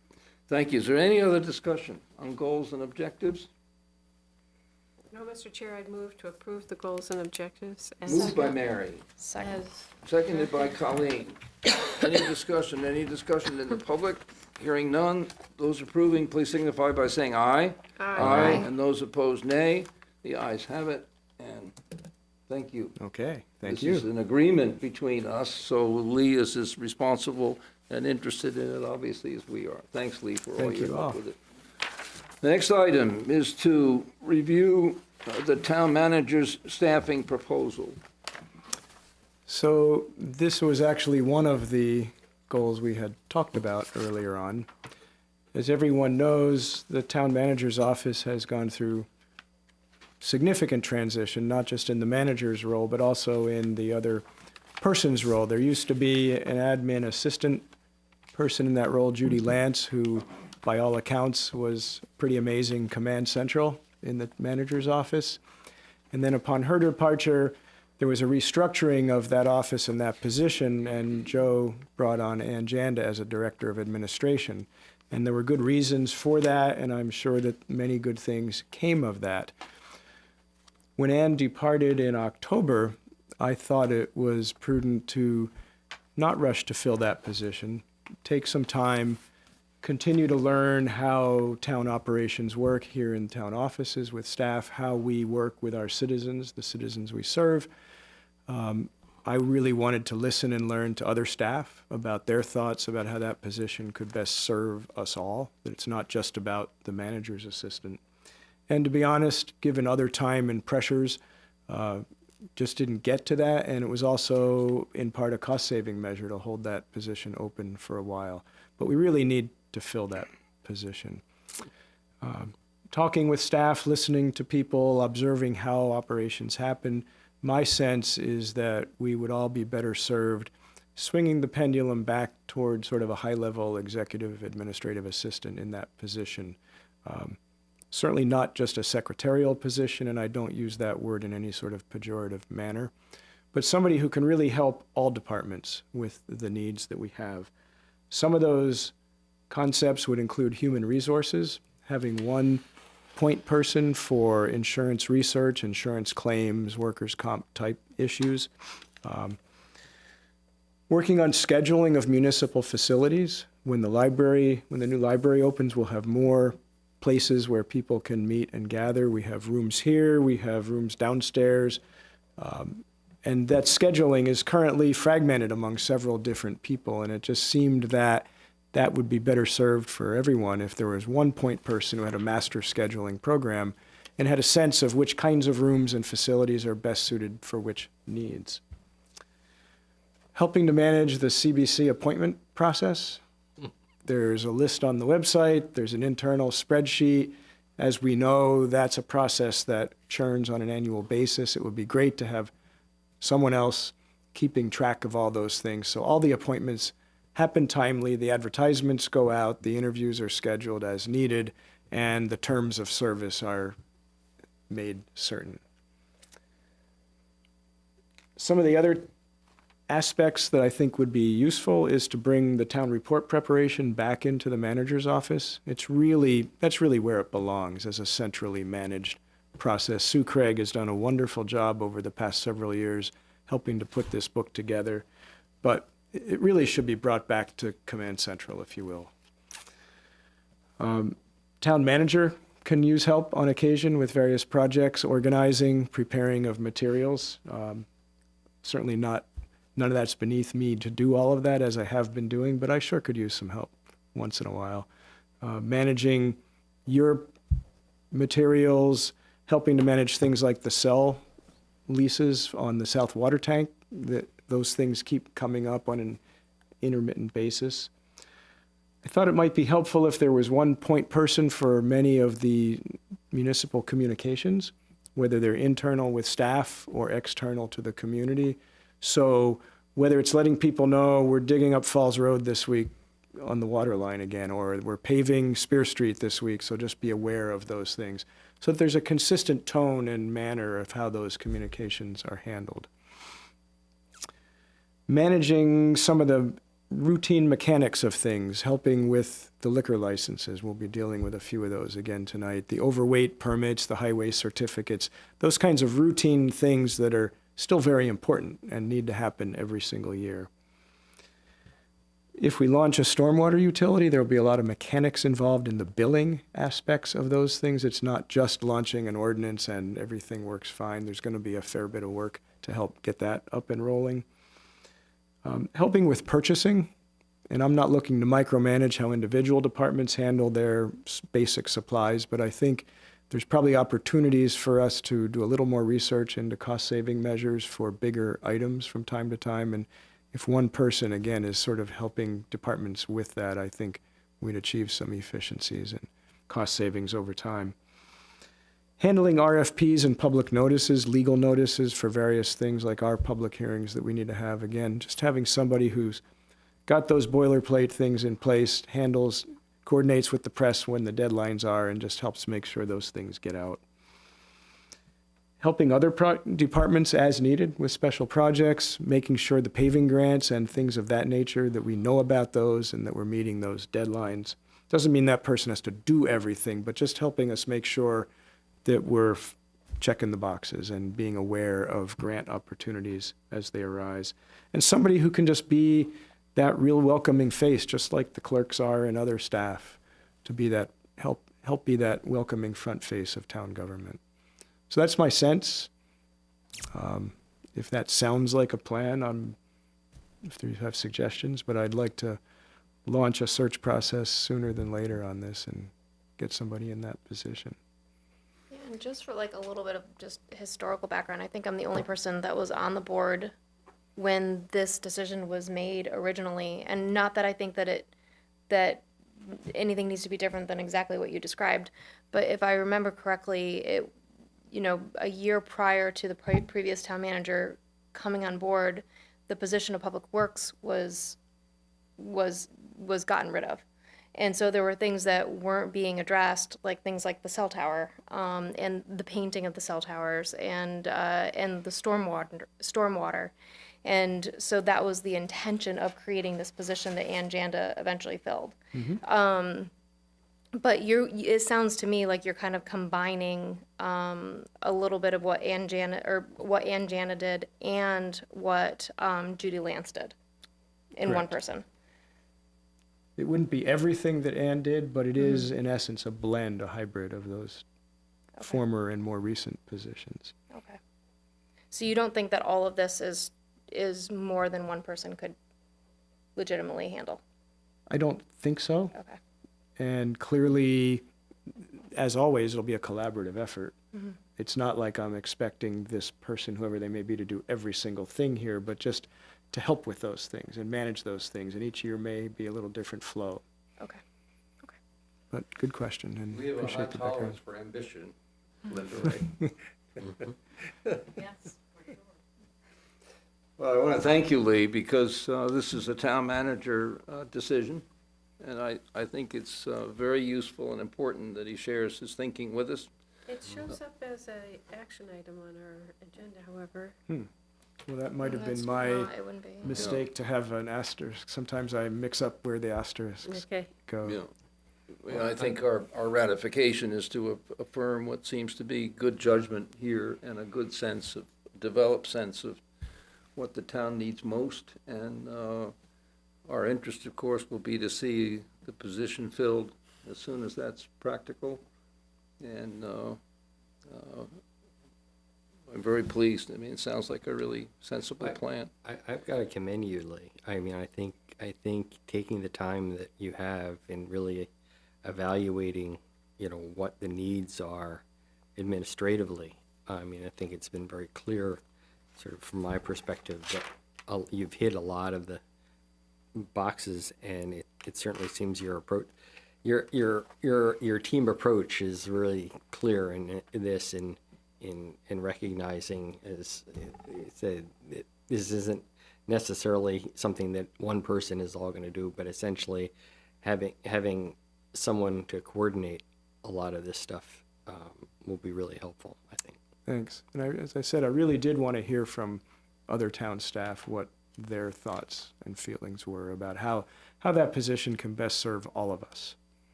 S1: Thank you. Is there any other discussion on goals and objectives?
S5: No, Mr. Chair, I'd move to approve the goals and objectives.
S1: Moved by Mary,
S3: Second.
S1: seconded by Colleen. Any discussion in the public? Hearing none. Those approving, please signify by saying aye.
S5: Aye.
S1: And those opposed, nay. The ayes have it, and thank you.
S4: Okay, thank
S1: This is
S4: you.
S1: an agreement between us, so Lee is as responsible and interested in it, obviously, as we are. Thanks, Lee, for all
S4: Thank
S1: your
S4: you
S1: help
S4: all.
S1: with it. The next item is to review the town manager's staffing proposal.
S4: So this was actually one of the goals we had talked about earlier on. As everyone knows, the town manager's office has gone through significant transition, not just in the manager's role, but also in the other person's role. There used to be an admin assistant person in that role, Judy Lance, who by all accounts was pretty amazing command central in the manager's office. And then upon her departure, there was a restructuring of that office and that position, and Joe brought on Ann Janda as a director of administration. And there were good reasons for that, and I'm sure that many good things came of that. When Ann departed in October, I thought it was prudent to not rush to fill that position, take some time, continue to learn how town operations work here in town offices with staff, how we work with our citizens, the citizens we serve. I really wanted to listen and learn to other staff about their thoughts about how that position could best serve us all, that it's not just about the manager's assistant. And to be honest, given other time and pressures, just didn't get to that. And it was also in part a cost-saving measure to hold that position open for a while. But we really need to fill that position. Talking with staff, listening to people, observing how operations happen, my sense is that we would all be better served swinging the pendulum back toward sort of a high-level executive administrative assistant in that position. Certainly not just a secretarial position, and I don't use that word in any sort of pejorative manner, but somebody who can really help all departments with the needs that we have. Some of those concepts would include human resources, having one point person for insurance research, insurance claims, workers' comp type issues. Working on scheduling of municipal facilities. When the new library opens, we'll have more places where people can meet and gather. We have rooms here, we have rooms downstairs. And that scheduling is currently fragmented among several different people, and it just seemed that that would be better served for everyone if there was one point person who had a master scheduling program and had a sense of which kinds of rooms and facilities are best suited for which needs. Helping to manage the CBC appointment process. There's a list on the website, there's an internal spreadsheet. As we know, that's a process that churns on an annual basis. It would be great to have someone else keeping track of all those things. So all the appointments happen timely, the advertisements go out, the interviews are scheduled as needed, and the terms of service are made certain. Some of the other aspects that I think would be useful is to bring the town report preparation back into the manager's office. That's really where it belongs, as a centrally managed process. Sue Craig has done a wonderful job over the past several years helping to put this book together, but it really should be brought back to Command Central, if you will. Town manager can use help on occasion with various projects, organizing, preparing of materials. Certainly none of that's beneath me to do all of that as I have been doing, but I sure could use some help once in a while. Managing your materials, helping to manage things like the cell leases on the south water tank, those things keep coming up on an intermittent basis. I thought it might be helpful if there was one point person for many of the municipal communications, whether they're internal with staff or external to the community. So whether it's letting people know we're digging up Falls Road this week on the water line again, or we're paving Spear Street this week, so just be aware of those things. So that there's a consistent tone and manner of how those communications are handled. Managing some of the routine mechanics of things, helping with the liquor licenses. We'll be dealing with a few of those again tonight. The overweight permits, the highway certificates, those kinds of routine things that are still very important and need to happen every single year. If we launch a stormwater utility, there will be a lot of mechanics involved in the billing aspects of those things. It's not just launching an ordinance and everything works fine. There's going to be a fair bit of work to help get that up and rolling. Helping with purchasing, and I'm not looking to micromanage how individual departments handle their basic supplies, but I think there's probably opportunities for us to do a little more research into cost-saving measures for bigger items from time to time. And if one person, again, is sort of helping departments with that, I think we'd achieve some efficiencies and cost savings over time. Handling RFPs and public notices, legal notices for various things like our public hearings that we need to have. Again, just having somebody who's got those boilerplate things in place, coordinates with the press when the deadlines are, and just helps make sure those things get out. Helping other departments as needed with special projects, making sure the paving grants and things of that nature, that we know about those and that we're meeting those deadlines. Doesn't mean that person has to do everything, but just helping us make sure that we're checking the boxes and being aware of grant opportunities as they arise. And somebody who can just be that real welcoming face, just like the clerks are and other staff, to be that help be that welcoming front face of town government. So that's my sense. If that sounds like a plan, if you have suggestions, but I'd like to launch a search process sooner than later on this and get somebody in that position.
S3: Yeah, and just for like a little bit of just historical background, I think I'm the only person that was on the board when this decision was made originally, and not that I think that anything needs to be different than exactly what you described, but if I remember correctly, a year prior to the previous town manager coming on board, the position of Public Works was gotten rid of. And so there were things that weren't being addressed, like things like the cell tower, and the painting of the cell towers, and the stormwater. And so that was the intention of creating this position that Ann Janda eventually filled. Mm-hmm. But it sounds to me like you're kind of combining a little bit of what Ann Jana did and what Judy Lance did in one person.
S4: It wouldn't be everything that Ann did, but it is, in essence, a blend, a hybrid of those former and more recent positions.
S3: Okay. So you don't think that all of this is more than one person could legitimately handle?
S4: I don't think so.
S3: Okay.
S4: And clearly, as always, it'll be a collaborative effort.
S3: Mm-hmm.
S4: It's not like I'm expecting this person, whoever they may be, to do every single thing here, but just to help with those things and manage those things. And each year may be a little different flow.
S3: Okay.
S4: But good question, and
S1: We have a high
S4: appreciate the background.
S1: tolerance for ambition, Linda, right?
S7: Yes.
S1: Well, I want to thank you, Lee, because this is a town manager decision, and I think it's very useful and important that he shares his thinking with us.
S5: It shows up as an action item on our agenda, however.
S4: Well, that might have been
S3: That's
S4: my
S3: not- it wouldn't be.
S4: mistake to have an asterisk. Sometimes I mix up where the asterisks
S5: Okay.
S4: go.
S1: Yeah. Well, I think our ratification is to affirm what seems to be good judgment here and a good developed sense of what the town needs most. And our interest, of course, will be to see the position filled as soon as that's practical. And I'm very pleased. I mean, it sounds like a really sensible plan.
S2: I've got to commend you, Lee. I mean, I think taking the time that you have in really evaluating, what the needs are administratively. I mean, I think it's been very clear, sort of from my perspective, that you've hit a lot of the boxes, and it certainly seems your approach, your team approach is really clear in this, in recognizing as said, this isn't necessarily something that one person is all going to do, but essentially having someone to coordinate a lot of this stuff will be really helpful, I think.
S4: Thanks. And as I said, I really did want to hear from other town staff what their thoughts and feelings were about how that position can best serve all of us.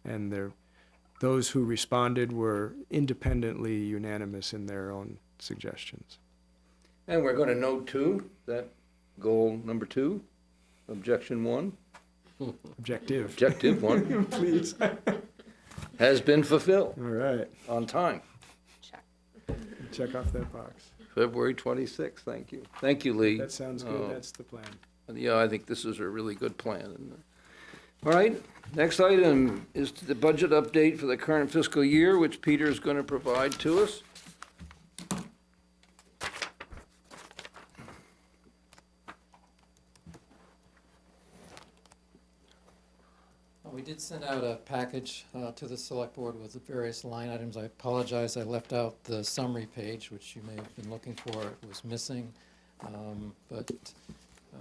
S4: And those who responded were independently unanimous in their own suggestions.
S1: And we're going to note too, that goal number 2, objection 1.
S4: Objective.
S1: Objective 1
S4: Please.
S1: has been fulfilled
S4: All right.
S1: on time.
S3: Check.
S4: Check off that box.
S1: February 26th, thank you. Thank you, Lee.
S4: That sounds good. That's the plan.
S1: Yeah, I think this is a really good plan. All right, next item is the budget update for the current fiscal year, which Peter is going to provide to us.
S14: We did send out a package to the select board with the various line items. I apologize, I left out the summary page, which you may have been looking for. It was missing. But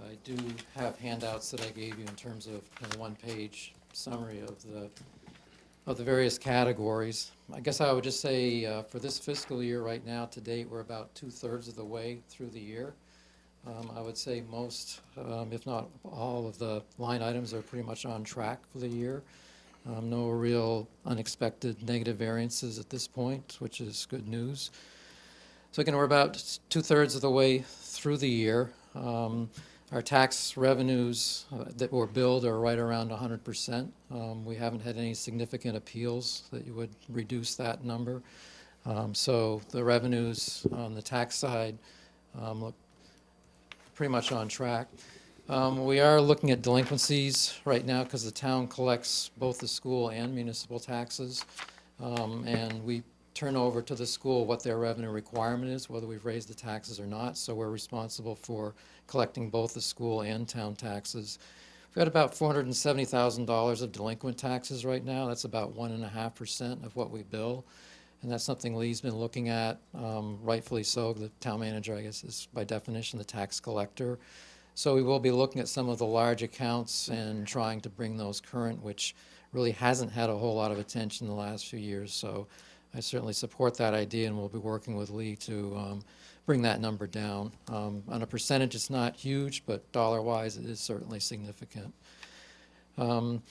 S14: I do have handouts that I gave you in terms of a one-page summary of the various categories. I guess I would just say for this fiscal year right now, to date, we're about 2/3 of the way through the year. I would say most, if not all, of the line items are pretty much on track for the year. No real unexpected negative variances at this point, which is good news. So again, we're about 2/3 of the way through the year. Our tax revenues that were billed are right around 100%. We haven't had any significant appeals that you would reduce that number. So the revenues on the tax side look pretty much on track. We are looking at delinquencies right now because the town collects both the school and municipal taxes. And we turn over to the school what their revenue requirement is, whether we've raised the taxes or not. So we're responsible for collecting both the school and town taxes. We've got about $470,000 of delinquent taxes right now. That's about 1.5% of what we bill. And that's something Lee's been looking at, rightfully so. The town manager, I guess, is by definition the tax collector. So we will be looking at some of the large accounts and trying to bring those current, which really hasn't had a whole lot of attention in the last few years. So I certainly support that idea, and we'll be working with Lee to bring that number down. On a percentage, it's not huge, but dollar-wise, it is certainly significant. And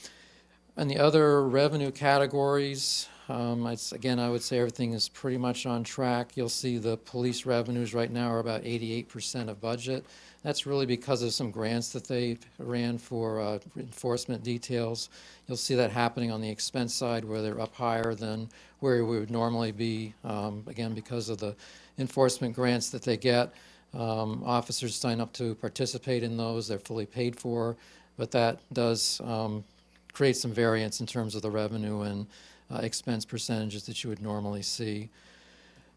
S14: the other revenue categories, again, I would say everything is pretty much on track. You'll see the police revenues right now are about 88% of budget. That's really because of some grants that they ran for enforcement details. You'll see that happening on the expense side where they're up higher than where we would normally be, again, because of the enforcement grants that they get. Officers sign up to participate in those. They're fully paid for, but that does create some variance in terms of the revenue and expense percentages that you would normally see.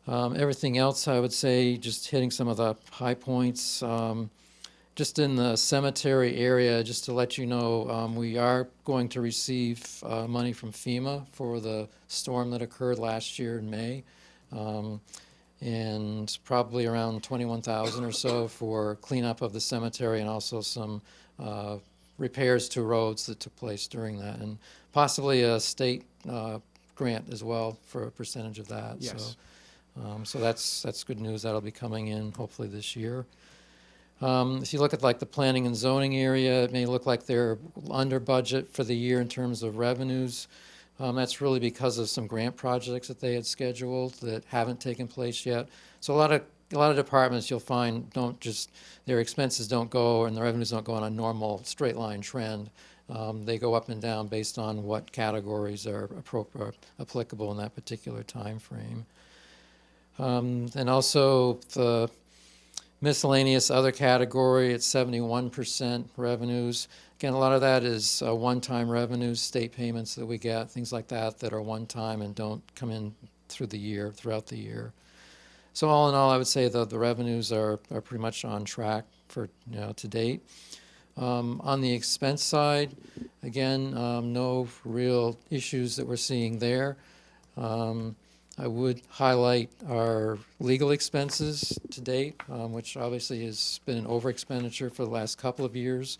S14: Everything else, I would say, just hitting some of the high points. Just in the cemetery area, just to let you know, we are going to receive money from FEMA for the storm that occurred last year in May. And probably around $21,000 or so for cleanup of the cemetery and also some repairs to roads that took place during that, and possibly a state grant as well for a percentage of that.
S4: Yes.
S14: So that's good news. That'll be coming in hopefully this year. If you look at like the planning and zoning area, it may look like they're under budget for the year in terms of revenues. That's really because of some grant projects that they had scheduled that haven't taken place yet. So a lot of departments you'll find their expenses don't go and the revenues don't go on a normal straight line trend. They go up and down based on what categories are applicable in that particular time frame. And also the miscellaneous other category, it's 71% revenues. Again, a lot of that is one-time revenues, state payments that we get, things like that that are one-time and don't come in throughout the year. So all in all, I would say that the revenues are pretty much on track for to date. On the expense side, again, no real issues that we're seeing there. I would highlight our legal expenses to date, which obviously has been an over expenditure for the last couple of years.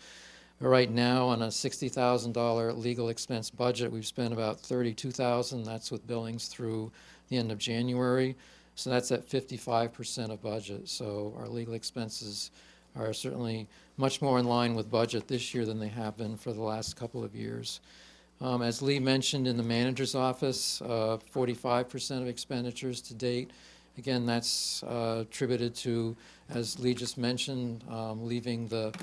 S14: Right now, on a $60,000 legal expense budget, we've spent about $32,000. That's with billings through the end of January. So that's at 55% of budget. So our legal expenses are certainly much more in line with budget this year than they have been for the last couple of years. As Lee mentioned, in the manager's office, 45% of expenditures to date. Again, that's attributed to, as Lee just mentioned, leaving the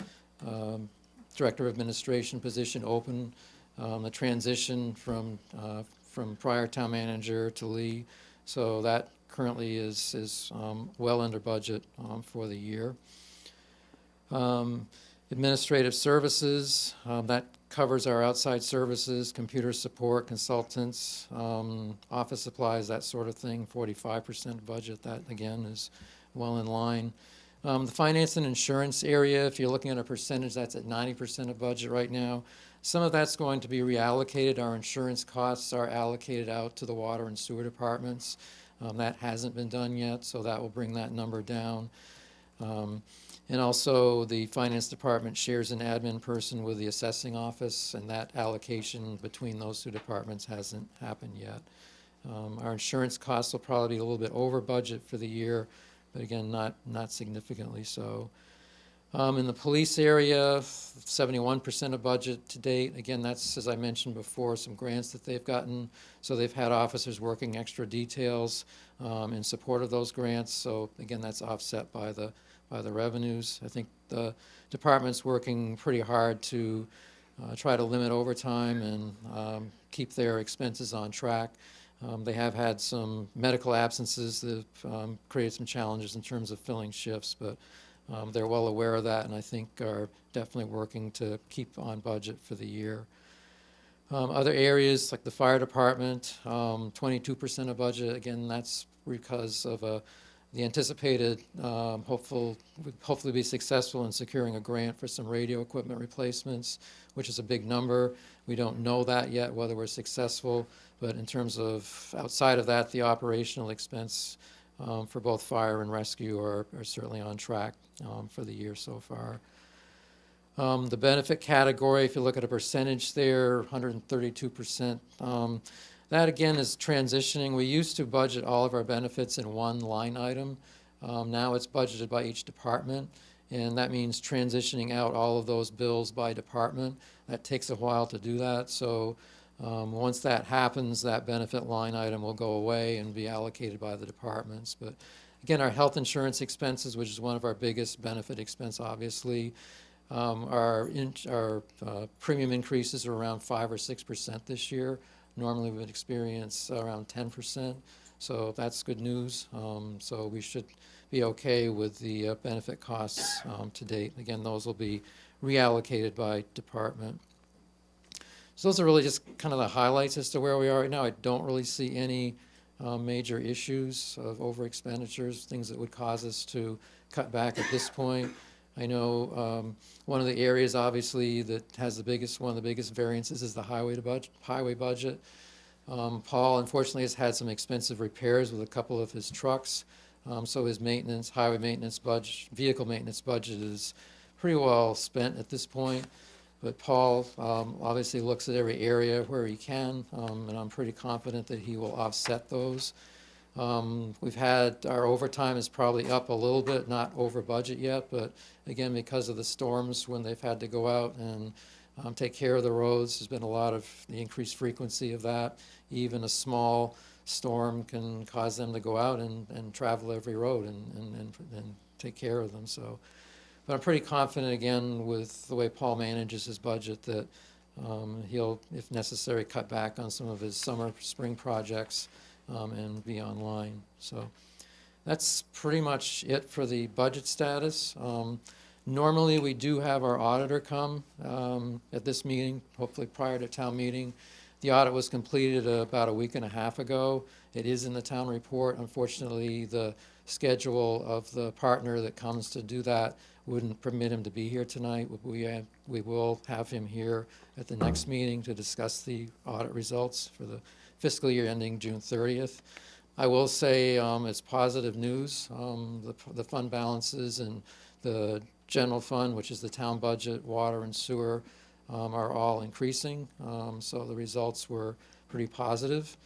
S14: Director of Administration position open, the transition from prior town manager to Lee. So that currently is well under budget for the year. Administrative services, that covers our outside services, computer support, consultants, office supplies, that sort of thing, 45% budget. That, again, is well in line. The finance and insurance area, if you're looking at a percentage, that's at 90% of budget right now. Some of that's going to be reallocated. Our insurance costs are allocated out to the water and sewer departments. That hasn't been done yet, so that will bring that number down. And also, the finance department shares an admin person with the assessing office, and that allocation between those two departments hasn't happened yet. Our insurance costs will probably be a little bit over budget for the year, but again, not significantly so. In the police area, 71% of budget to date. Again, that's, as I mentioned before, some grants that they've gotten. So they've had officers working extra details in support of those grants. So again, that's offset by the revenues. I think the department's working pretty hard to try to limit overtime and keep their expenses on track. They have had some medical absences that have created some challenges in terms of filling shifts, but they're well aware of that and I think are definitely working to keep on budget for the year. Other areas like the fire department, 22% of budget. Again, that's because of the anticipated hopefully be successful in securing a grant for some radio equipment replacements, which is a big number. We don't know that yet, whether we're successful, but in terms of outside of that, the operational expense for both fire and rescue are certainly on track for the year so far. The benefit category, if you look at a percentage there, 132%. That again is transitioning. We used to budget all of our benefits in one line item. Now it's budgeted by each department, and that means transitioning out all of those bills by department. That takes a while to do that, so once that happens, that benefit line item will go away and be allocated by the departments. But again, our health insurance expenses, which is one of our biggest benefit expense, obviously, our premium increases are around 5 or 6% this year. Normally we would experience around 10%, so that's good news. So we should be okay with the benefit costs to date. Again, those will be reallocated by department. So those are really just kind of the highlights as to where we are right now. I don't really see any major issues of over expenditures, things that would cause us to cut back at this point. I know one of the areas, obviously, that has one of the biggest variances is the highway budget. Paul, unfortunately, has had some expensive repairs with a couple of his trucks, so his highway maintenance budget, vehicle maintenance budget is pretty well spent at this point. But Paul obviously looks at every area where he can, and I'm pretty confident that he will offset those. We've had our overtime is probably up a little bit, not over budget yet, but again, because of the storms when they've had to go out and take care of the roads, there's been a lot of the increased frequency of that. Even a small storm can cause them to go out and travel every road and take care of them. So, but I'm pretty confident again with the way Paul manages his budget that He'll, if necessary, cut back on some of his summer, spring projects and be online. So that's pretty much it for the budget status. Normally, we do have our auditor come at this meeting, hopefully prior to town meeting. The audit was completed about a week and a half ago. It is in the town report. Unfortunately, the schedule of the partner that comes to do that wouldn't permit him to be here tonight. We will have him here at the next meeting to discuss the audit results for the fiscal year ending June 30th. I will say it's positive news. The fund balances and the general fund, which is the town budget, water and sewer, are all increasing. So the results were pretty positive.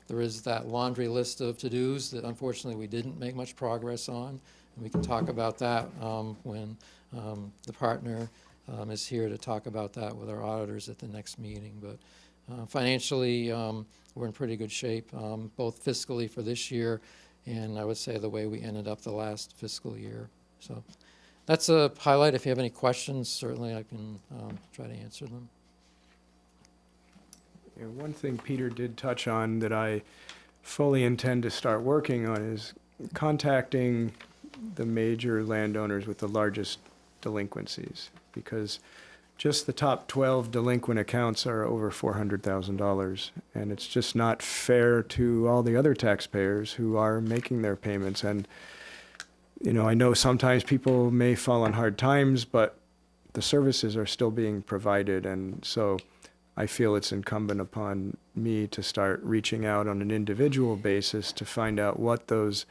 S14: There is that laundry list of to-dos that unfortunately we didn't make much progress on. And we can talk about that when the partner is here to talk about that with our auditors at the next meeting. But financially, we're in pretty good shape, both fiscally for this year and I would say the way we ended up the last fiscal year. So that's a highlight. If you have any questions, certainly I can try to answer them.
S4: Yeah, one thing Peter did touch on that I fully intend to start working on is contacting the major landowners with the largest delinquencies, because just the top 12 delinquent accounts are over $400,000, and it's just not fair to all the other taxpayers who are making their payments. And you know, I know sometimes people may fall on hard times, but the services are still being provided, and so I feel it's incumbent upon me to start reaching out on an individual basis to find out what those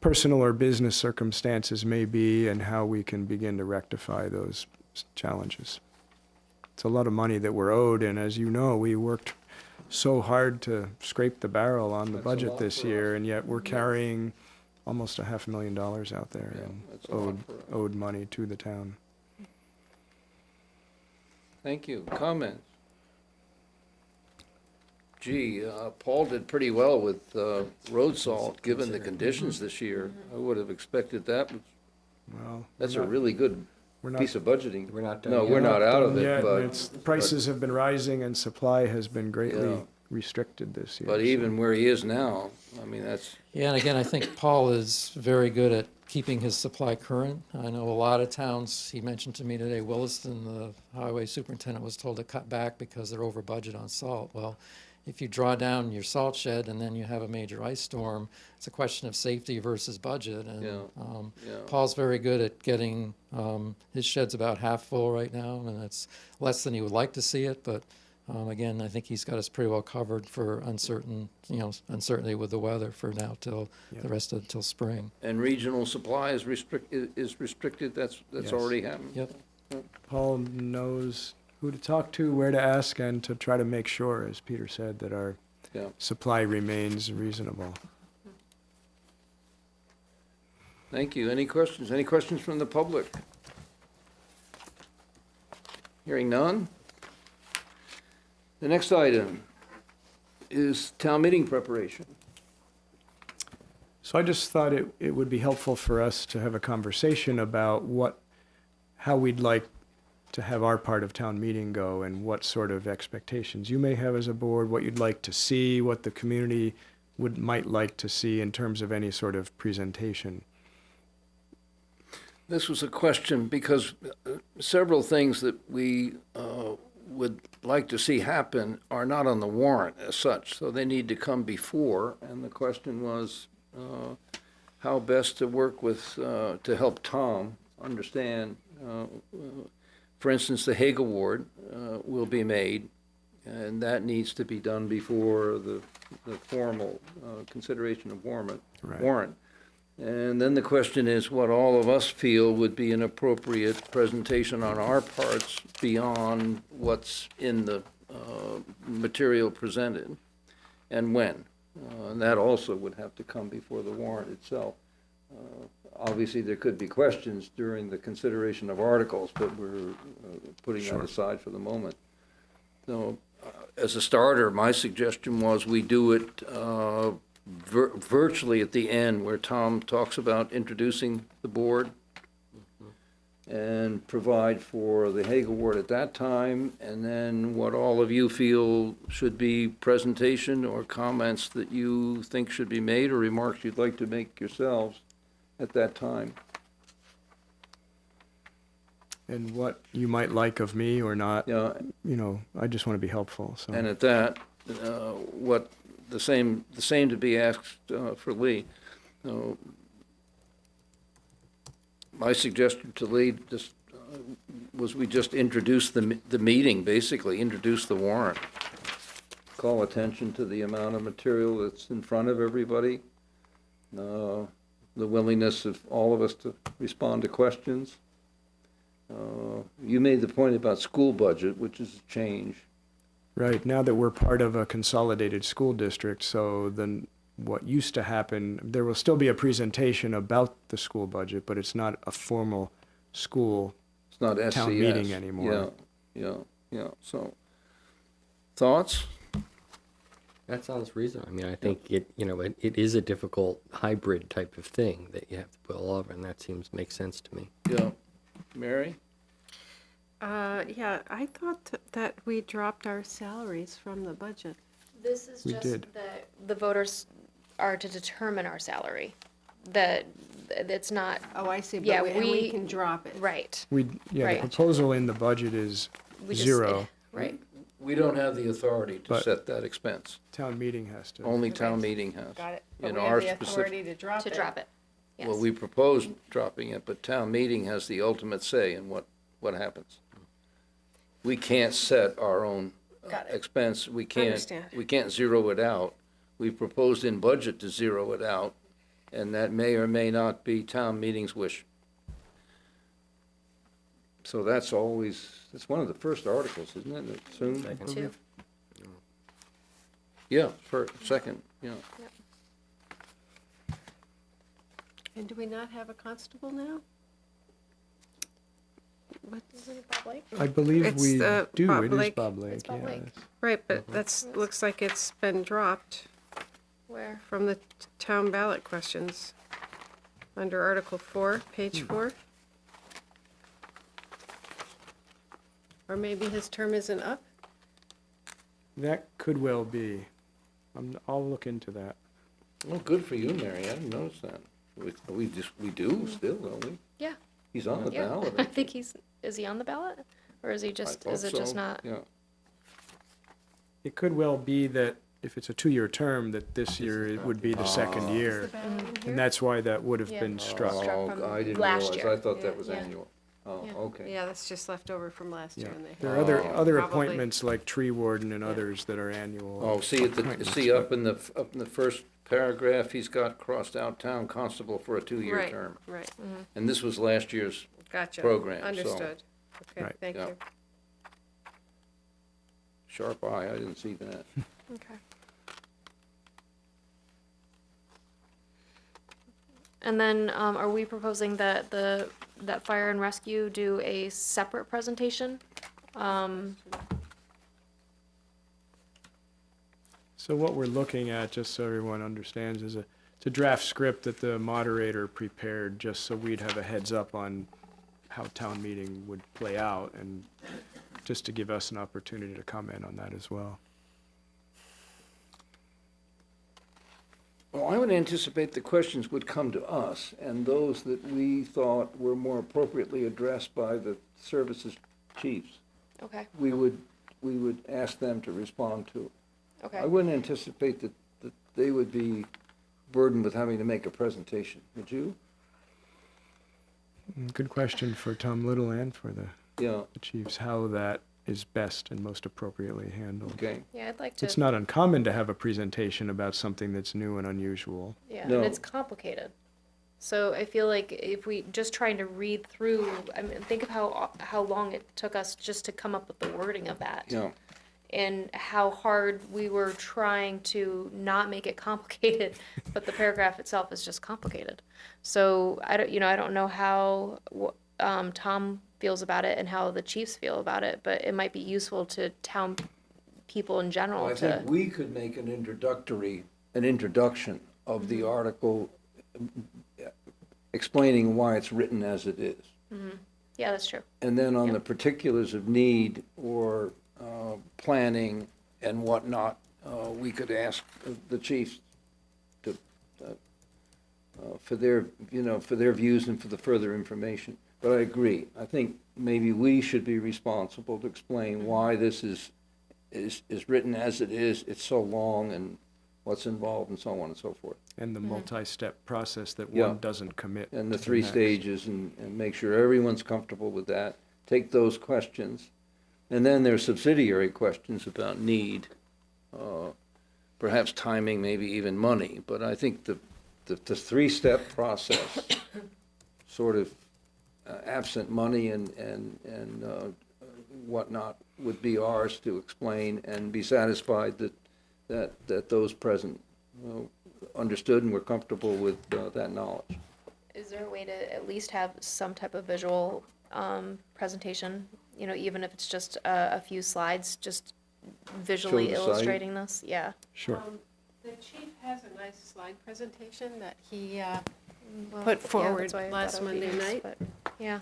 S4: personal or business circumstances may be and how we can begin to rectify those challenges. It's a lot of money that we're owed, and as you know, we worked so hard to scrape the barrel on the budget this year, and yet we're carrying almost $500,000 out there in owed money to the town.
S1: Thank you. Comments? Gee, Paul did pretty well with road salt, given the conditions this year. I would have expected that.
S4: Well,
S1: That's a really good piece of budgeting.
S2: We're not done
S1: No,
S2: yet.
S1: we're not out of it,
S4: yet,
S1: but,
S4: prices have been rising and supply has been greatly
S1: Yeah.
S4: restricted this year.
S1: but
S4: so-
S1: even where he is now, I mean, that's,
S14: Yeah, and again, I think Paul is very good at keeping his supply current. I know a lot of towns, he mentioned to me today, Williston, the highway superintendent was told to cut back because they're over budget on salt. Well, if you draw down your salt shed and then you have a major ice storm, it's a question of safety versus budget. And
S1: yeah.
S14: Paul's very good at getting, his shed's about half full right now, and it's less than he would like to see it, but again, I think he's got us pretty well covered for uncertainty with the weather for now till the rest of till spring.
S1: And regional supply is restricted, that's
S4: Yes.
S1: already happened?
S14: Yep.
S4: Paul knows who to talk to, where to ask, and to try to make sure, as Peter said, that our
S1: Yeah.
S4: supply remains reasonable.
S1: Thank you. Any questions? Any questions from the public? Hearing none? The next item is town meeting preparation.
S4: So I just thought it would be helpful for us to have a conversation about how we'd like to have our part of town meeting go, and what sort of expectations you may have as a board, what you'd like to see, what the community might like to see in terms of any sort of presentation.
S1: This was a question because several things that we would like to see happen are not on the warrant as such, so they need to come before. And the question was how best to work with, to help Tom understand. For instance, the Hague Award will be made, and that needs to be done before the formal consideration of warrant. And then the question is what all of us feel would be an appropriate presentation on our parts beyond what's in the material presented, and when. And that also would have to come before the warrant itself. Obviously, there could be questions during the consideration of articles, but we're putting that aside for the moment. So, as a starter, my suggestion was we do it virtually at the end, where Tom talks about introducing the board. and provide for the Hague Award at that time, and then what all of you feel should be presentation or comments that you think should be made or remarks you'd like to make yourselves at that time.
S4: And what you might like of me or not,
S1: Yeah,
S4: I just want to be helpful, so.
S1: and at that, what, the same to be asked for Lee. My suggestion to Lee just was we just introduce the meeting, basically, introduce the warrant. Call attention to the amount of material that's in front of everybody, the willingness of all of us to respond to questions. You made the point about school budget, which is a change.
S4: Right, now that we're part of a consolidated school district, so then what used to happen, there will still be a presentation about the school budget, but it's not a formal school
S1: It's not SCS.
S4: town meeting anymore.
S1: Yeah, so, thoughts?
S2: That sounds reasonable. I mean, I think it is a difficult hybrid type of thing that you have to pull off, and that makes sense to me.
S1: Yeah. Mary?
S5: Yeah, I thought that we dropped our salaries from the budget.
S3: This is
S4: We
S3: just
S4: did.
S3: that the voters are to determine our salary. That it's not,
S5: Oh, I see,
S3: Yeah,
S5: and we
S3: we-
S5: can drop it.
S3: right.
S4: The
S3: Right.
S4: proposal in the budget is
S3: We just-
S4: zero.
S3: Right.
S1: We don't have the authority to
S4: But-
S1: set that expense.
S4: Town meeting has to.
S1: Only town meeting has.
S5: Got it.
S1: In
S5: But we
S1: our
S5: have the
S1: specific-
S5: authority to drop
S3: To
S5: it.
S3: drop it. Yes.
S1: Well, we proposed dropping it, but town meeting has the ultimate say in what happens. We can't set our own
S5: Got it.
S1: expense. We
S5: Understand.
S1: can't zero it out. We proposed in budget to zero it out, and that may or may not be town meeting's wish. So that's one of the first articles, isn't it? Soon? I
S3: Two.
S1: believe? Yeah, second, yeah.
S5: And do we not have a constable now?
S3: Isn't it Bob Lake?
S4: I believe
S5: It's,
S4: we do,
S5: Bob
S4: it is
S5: Lake.
S4: Bob Lake,
S3: It's Bob
S4: yeah.
S3: Lake.
S5: Right, but looks like it's been dropped
S3: Where?
S5: from the town ballot questions. Under Article 4, page 4. Or maybe his term isn't up?
S4: That could well be. I'll look into that.
S1: Well, good for you, Mary, I didn't notice that. We do still, don't we?
S3: Yeah.
S1: He's on the
S3: Yeah.
S1: ballot.
S3: I think is he on the ballot? Or is he just,
S1: I
S3: is
S1: thought
S3: it just
S1: so,
S3: not?
S1: Yeah.
S4: It could well be that if it's a 2-year term, that this year it would be the second year. And that's why that would have
S3: Yeah.
S4: been struck.
S3: Struck from
S1: I didn't
S3: last
S1: realize,
S3: year.
S1: I thought that was
S3: Yeah.
S1: annual. Oh,
S3: Yeah.
S1: okay.
S5: Yeah, that's just left over from last year.
S4: Yeah.
S5: And they
S4: There are
S5: have
S4: other
S5: probably-
S4: appointments like tree warden and others that are annual.
S1: Oh, see
S4: appointments,
S1: up in the first paragraph, he's got crossed out town constable for a 2-year
S5: Right,
S1: term.
S5: right.
S1: And this was last year's
S5: Gotcha.
S1: program, so-
S5: Understood. Okay,
S4: Right.
S5: thank
S1: Yeah.
S5: you.
S1: sharp eye, I didn't see that.
S3: Okay. And then, are we proposing that that fire and rescue do a separate presentation?
S4: So what we're looking at, just so everyone understands, is it's a draft script that the moderator prepared, just so we'd have a heads up on how town meeting would play out, and just to give us an opportunity to comment on that as well.
S1: Well, I would anticipate the questions would come to us, and those that we thought were more appropriately addressed by the services chiefs,
S3: Okay,
S1: we would ask them to respond to.
S3: okay.
S1: I wouldn't anticipate that they would be burdened with having to make a presentation, would you?
S4: Good question for Tom Little and for the
S1: Yeah,
S4: chiefs, how that is best and most appropriately handled.
S1: okay.
S3: Yeah, I'd like to.
S4: It's not uncommon to have a presentation about something that's new and unusual.
S3: Yeah,
S1: No.
S3: and it's complicated. So I feel like if we just trying to read through, I mean, think of how long it took us just to come up with the wording of that.
S1: Yeah,
S3: And how hard we were trying to not make it complicated, but the paragraph itself is just complicated. So I don't know how Tom feels about it and how the chiefs feel about it, but it might be useful to town people in general
S1: well, I
S3: to.
S1: think we could make an introduction of the article explaining why it's written as it is.
S3: Yeah, that's true.
S1: And then on
S3: Yep.
S1: the particulars of need or planning and whatnot, we could ask the chiefs to, for their, for their views and for the further information. But I agree. I think maybe we should be responsible to explain why this is written as it is. It's so long and what's involved and so on and so forth.
S4: And the multi-step process that
S1: Yeah.
S4: one doesn't commit.
S1: And the
S4: to
S1: three
S4: next.
S1: stages and make sure everyone's comfortable with that. Take those questions. And then there's subsidiary questions about need, perhaps timing, maybe even money. But I think the three-step process, sort of absent money and whatnot, would be ours to explain and be satisfied that those present understood and were comfortable with that knowledge.
S3: Is there a way to at least have some type of visual presentation? Even if it's just a few slides, just visually
S1: the site.
S3: illustrating this? Yeah.
S4: Sure.
S5: The chief has a nice slide presentation that he
S3: Well,
S5: put
S3: yeah,
S5: forward
S3: that's why I
S5: last
S3: thought it would be
S5: Monday
S3: nice,
S5: night.
S3: but, yeah.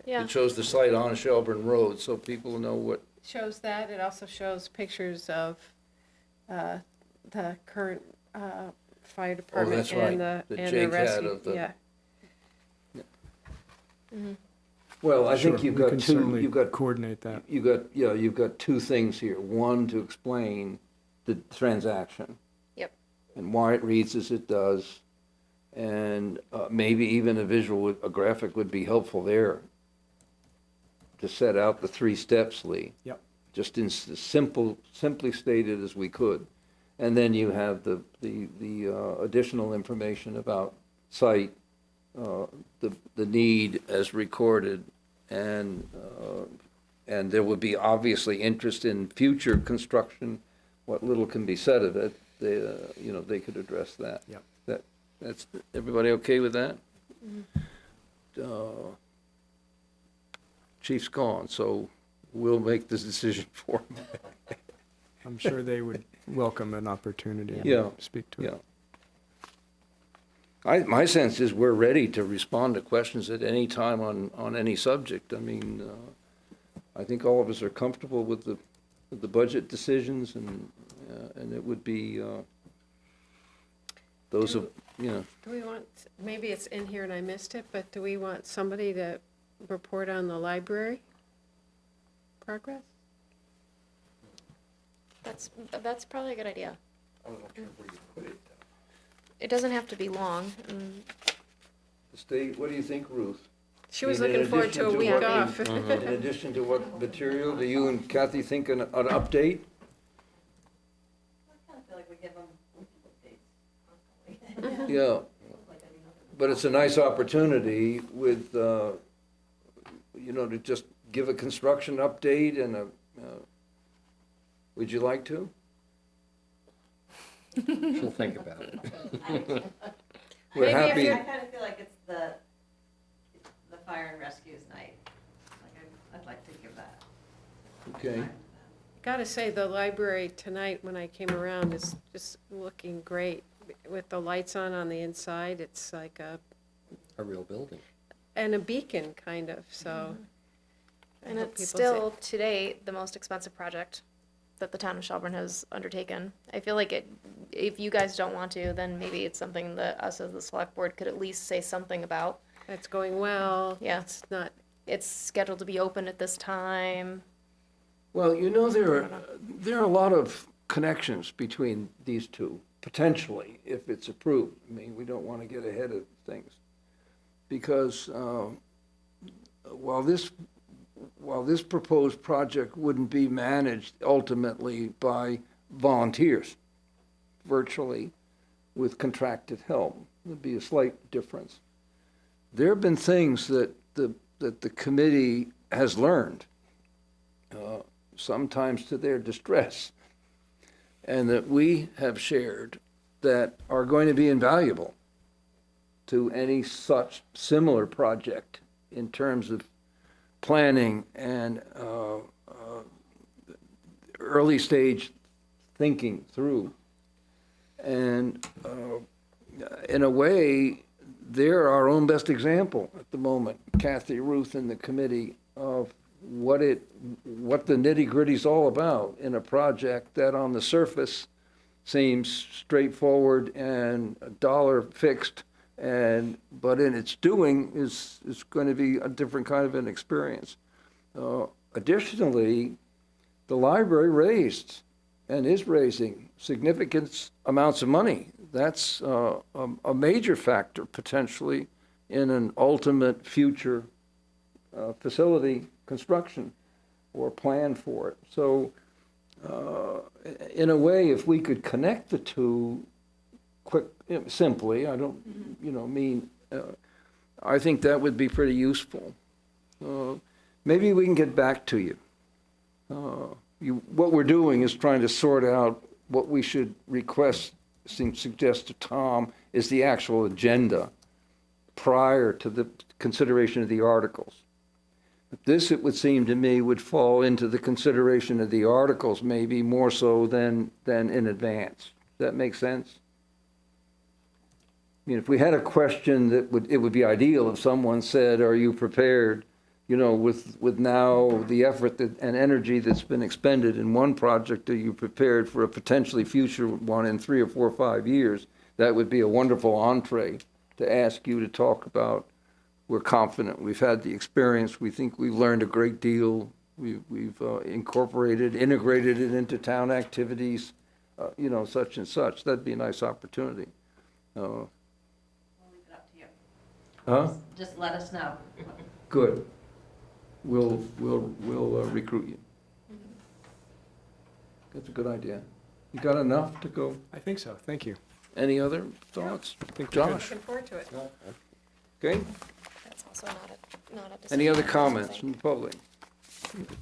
S3: Yeah.
S1: It shows the site on Shelburne Road, so people know what,
S5: Shows that. It also shows pictures of the current fire department
S1: that's right.
S5: and the
S1: The
S5: and
S1: JCAT
S5: the rescue.
S1: of the-
S5: Yeah.
S1: well, I
S4: Sure,
S1: think you've
S4: we
S1: got
S4: can
S1: two,
S4: certainly
S1: you've got
S4: coordinate that.
S1: you've got two things here. One, to explain the transaction.
S3: Yep.
S1: And why it reads as it does. And maybe even a graphic would be helpful there to set out the three steps, Lee.
S4: Yep.
S1: Just in simply stated as we could. And then you have the additional information about site, the need as recorded, and there would be obviously interest in future construction. What little can be said of it, they could address that.
S4: Yep.
S1: That's everybody okay with that? Chief's gone, so we'll make this decision for him.
S4: I'm sure they would welcome an opportunity
S1: Yeah.
S4: to speak to it.
S1: Yeah. My sense is we're ready to respond to questions at any time on any subject. I mean, I think all of us are comfortable with the budget decisions, and it would be those of,
S5: Do we want, maybe it's in here and I missed it, but do we want somebody to report on the library progress?
S3: That's probably a good idea. It doesn't have to be long.
S1: the state. What do you think, Ruth?
S5: She was
S1: I mean, in
S5: looking forward to a
S1: addition
S5: week
S1: what
S5: off.
S1: In addition to what material, do you and Kathy think an update?
S15: I feel like we give them updates.
S1: Yeah, but it's a nice opportunity with, to just give a construction update and would you like to?
S2: She'll think about it.
S1: We're
S5: Maybe if
S1: happy,
S5: you're-
S15: I kind of feel like it's the fire and rescues night. Like I'd like to give that.
S1: okay.
S5: Gotta say, the library tonight, when I came around, is just looking great. With the lights on the inside, it's like
S2: A real building.
S5: and a beacon, kind of, so. I
S3: And
S5: hope
S3: it's
S5: people
S3: still, today, the most expensive project that the town of Shelburne has undertaken. I feel like if you guys don't want to, then maybe it's something that us as the select board could at least say something about.
S5: It's going well.
S3: Yeah.
S5: It's not,
S3: It's scheduled to be open at this time.
S1: Well, there are a lot of connections between these two, potentially, if it's approved. I mean, we don't want to get ahead of things. Because while this proposed project wouldn't be managed ultimately by volunteers, virtually, with contracted help, there'd be a slight difference. There have been things that the committee has learned, sometimes to their distress, and that we have shared that are going to be invaluable to any such similar project in terms of planning and early stage thinking through. And in a way, they're our own best example at the moment, Kathy, Ruth, and the committee, of what the nitty-gritty's all about in a project that on the surface seems straightforward and a dollar fixed, but in its doing is going to be a different kind of an experience. Additionally, the library raised and is raising significant amounts of money. That's a major factor potentially in an ultimate future facility construction or plan for it. So in a way, if we could connect the two simply, I don't mean, I think that would be pretty useful. Maybe we can get back to you. What we're doing is trying to sort out what we should suggest to Tom is the actual agenda prior to the consideration of the articles. But this, it would seem to me, would fall into the consideration of the articles maybe more so than in advance. Does that make sense? I mean, if we had a question it would be ideal if someone said, are you prepared, with now the effort and energy that's been expended in one project, are you prepared for a potentially future one in 3 or 4 or 5 years? That would be a wonderful entree to ask you to talk about. We're confident. We've had the experience. We think we've learned a great deal. We've integrated it into town activities, such and such. That'd be a nice opportunity.
S15: We'll leave it up to you.
S1: Huh?
S15: Just let us know.
S1: Good. We'll recruit you. That's a good idea. You got enough to go?
S4: I think so. Thank you.
S1: Any other thoughts?
S4: I think we're good.
S1: Josh?
S3: Looking forward to it.
S1: Okay.
S3: That's also not a decision.
S1: Any other
S3: I
S1: comments
S3: think.
S1: from the public?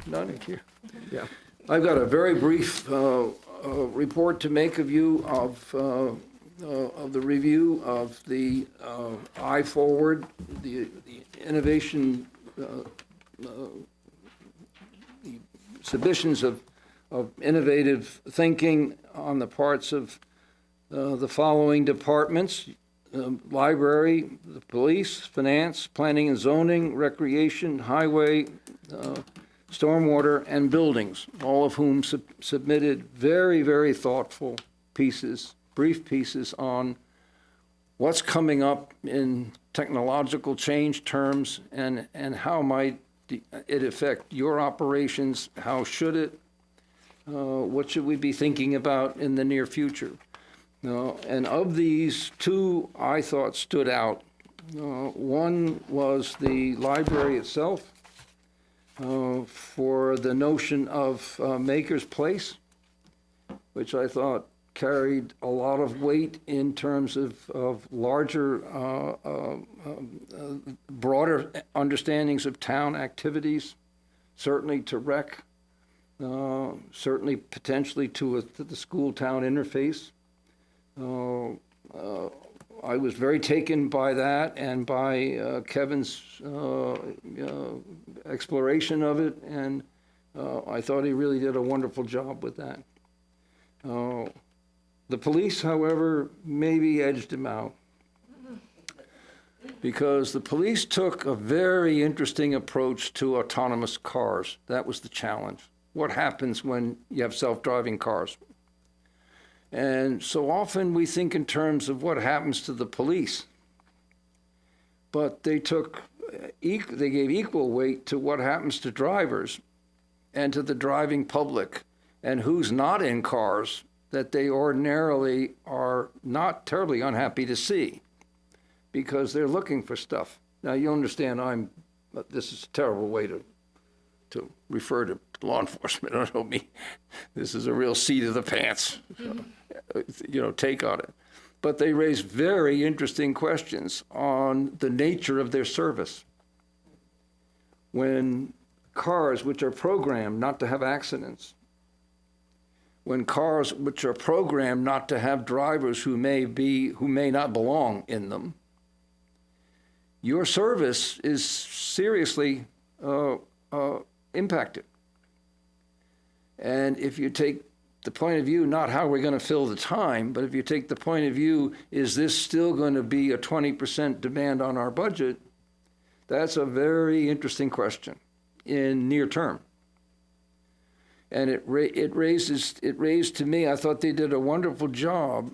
S1: None?
S4: Thank you. Yeah.
S1: I've got a very brief report to make of you of the review of the I-Forward, the innovation, the submissions of innovative thinking on the parts of the following departments: library, the police, finance, planning and zoning, recreation, highway, stormwater, and buildings, all of whom submitted very, very thoughtful pieces, brief pieces on what's coming up in technological change terms and how might it affect your operations, how should it, what should we be thinking about in the near future. And of these, 2 I thought stood out. One was the library itself, for the notion of Maker's Place, which I thought carried a lot of weight in terms of larger, broader understandings of town activities, certainly to rec, certainly potentially to the school-town interface. I was very taken by that and by Kevin's exploration of it, and I thought he really did a wonderful job with that. The police, however, maybe edged him out, because the police took a very interesting approach to autonomous cars. That was the challenge. What happens when you have self-driving cars? And so often we think in terms of what happens to the police, but they gave equal weight to what happens to drivers and to the driving public and who's not in cars that they ordinarily are not terribly unhappy to see because they're looking for stuff. Now, you understand this is a terrible way to refer to law enforcement. I don't mean this is a real seat of the pants, take on it. But they raise very interesting questions on the nature of their service. When cars which are programmed not to have accidents, when cars which are programmed not to have drivers who may not belong in them, your service is seriously impacted. And if you take the point of view, not how we're going to fill the time, but if you take the point of view, is this still going to be a 20% demand on our budget? That's a very interesting question in near term. And it raised to me, I thought they did a wonderful job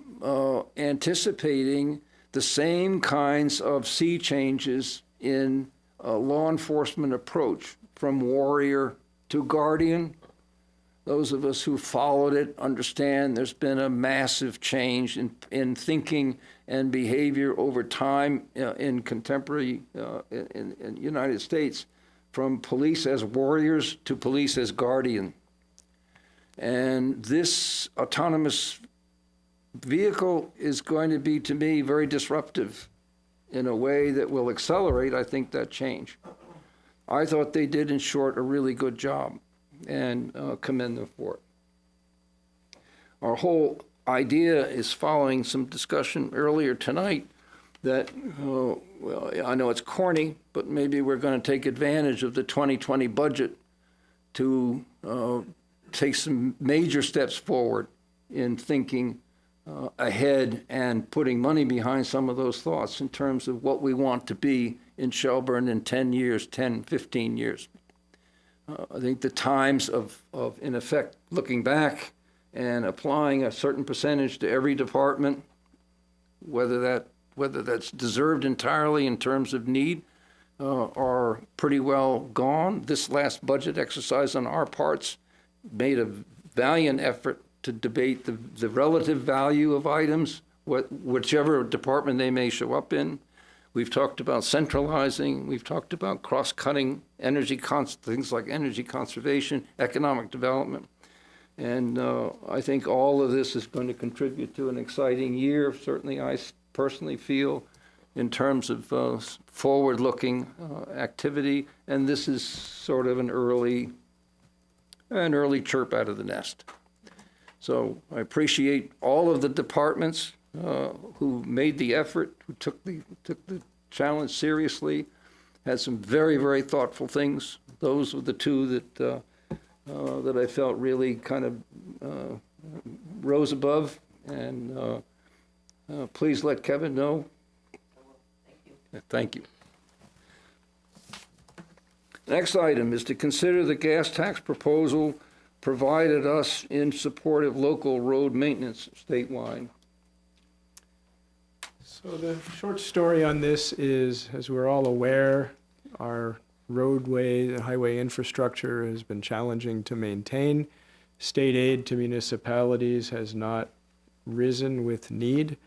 S1: anticipating the same kinds of sea changes in law enforcement approach, from warrior to guardian. Those of us who followed it understand there's been a massive change in thinking and behavior over time in contemporary in United States, from police as warriors to police as guardian. And this autonomous vehicle is going to be, to me, very disruptive in a way that will accelerate, I think, that change. I thought they did, in short, a really good job, and commend them for it. Our whole idea is following some discussion earlier tonight that, well, I know it's corny, but maybe we're going to take advantage of the 2020 budget to take some major steps forward in thinking ahead and putting money behind some of those thoughts in terms of what we want to be in Shelburne in 10 years, 10, 15 years. I think the times of, in effect, looking back and applying a certain percentage to every department, whether that's deserved entirely in terms of need, are pretty well gone. This last budget exercise on our parts made a valiant effort to debate the relative value of items, whichever department they may show up in. We've talked about centralizing. We've talked about cross-cutting things like energy conservation, economic development. And I think all of this is going to contribute to an exciting year. Certainly, I personally feel in terms of forward-looking activity. And this is sort of an early chirp out of the nest. So I appreciate all of the departments who made the effort, who took the challenge seriously, had some very, very thoughtful things. Those were the two that I felt really kind of rose above. And please let Kevin know. Thank you. Next item is to consider the gas tax proposal provided us in support of local road maintenance statewide.
S4: So the short story on this is, as we're all aware, our roadway and highway infrastructure has been challenging to maintain. State aid to municipalities has not risen with need.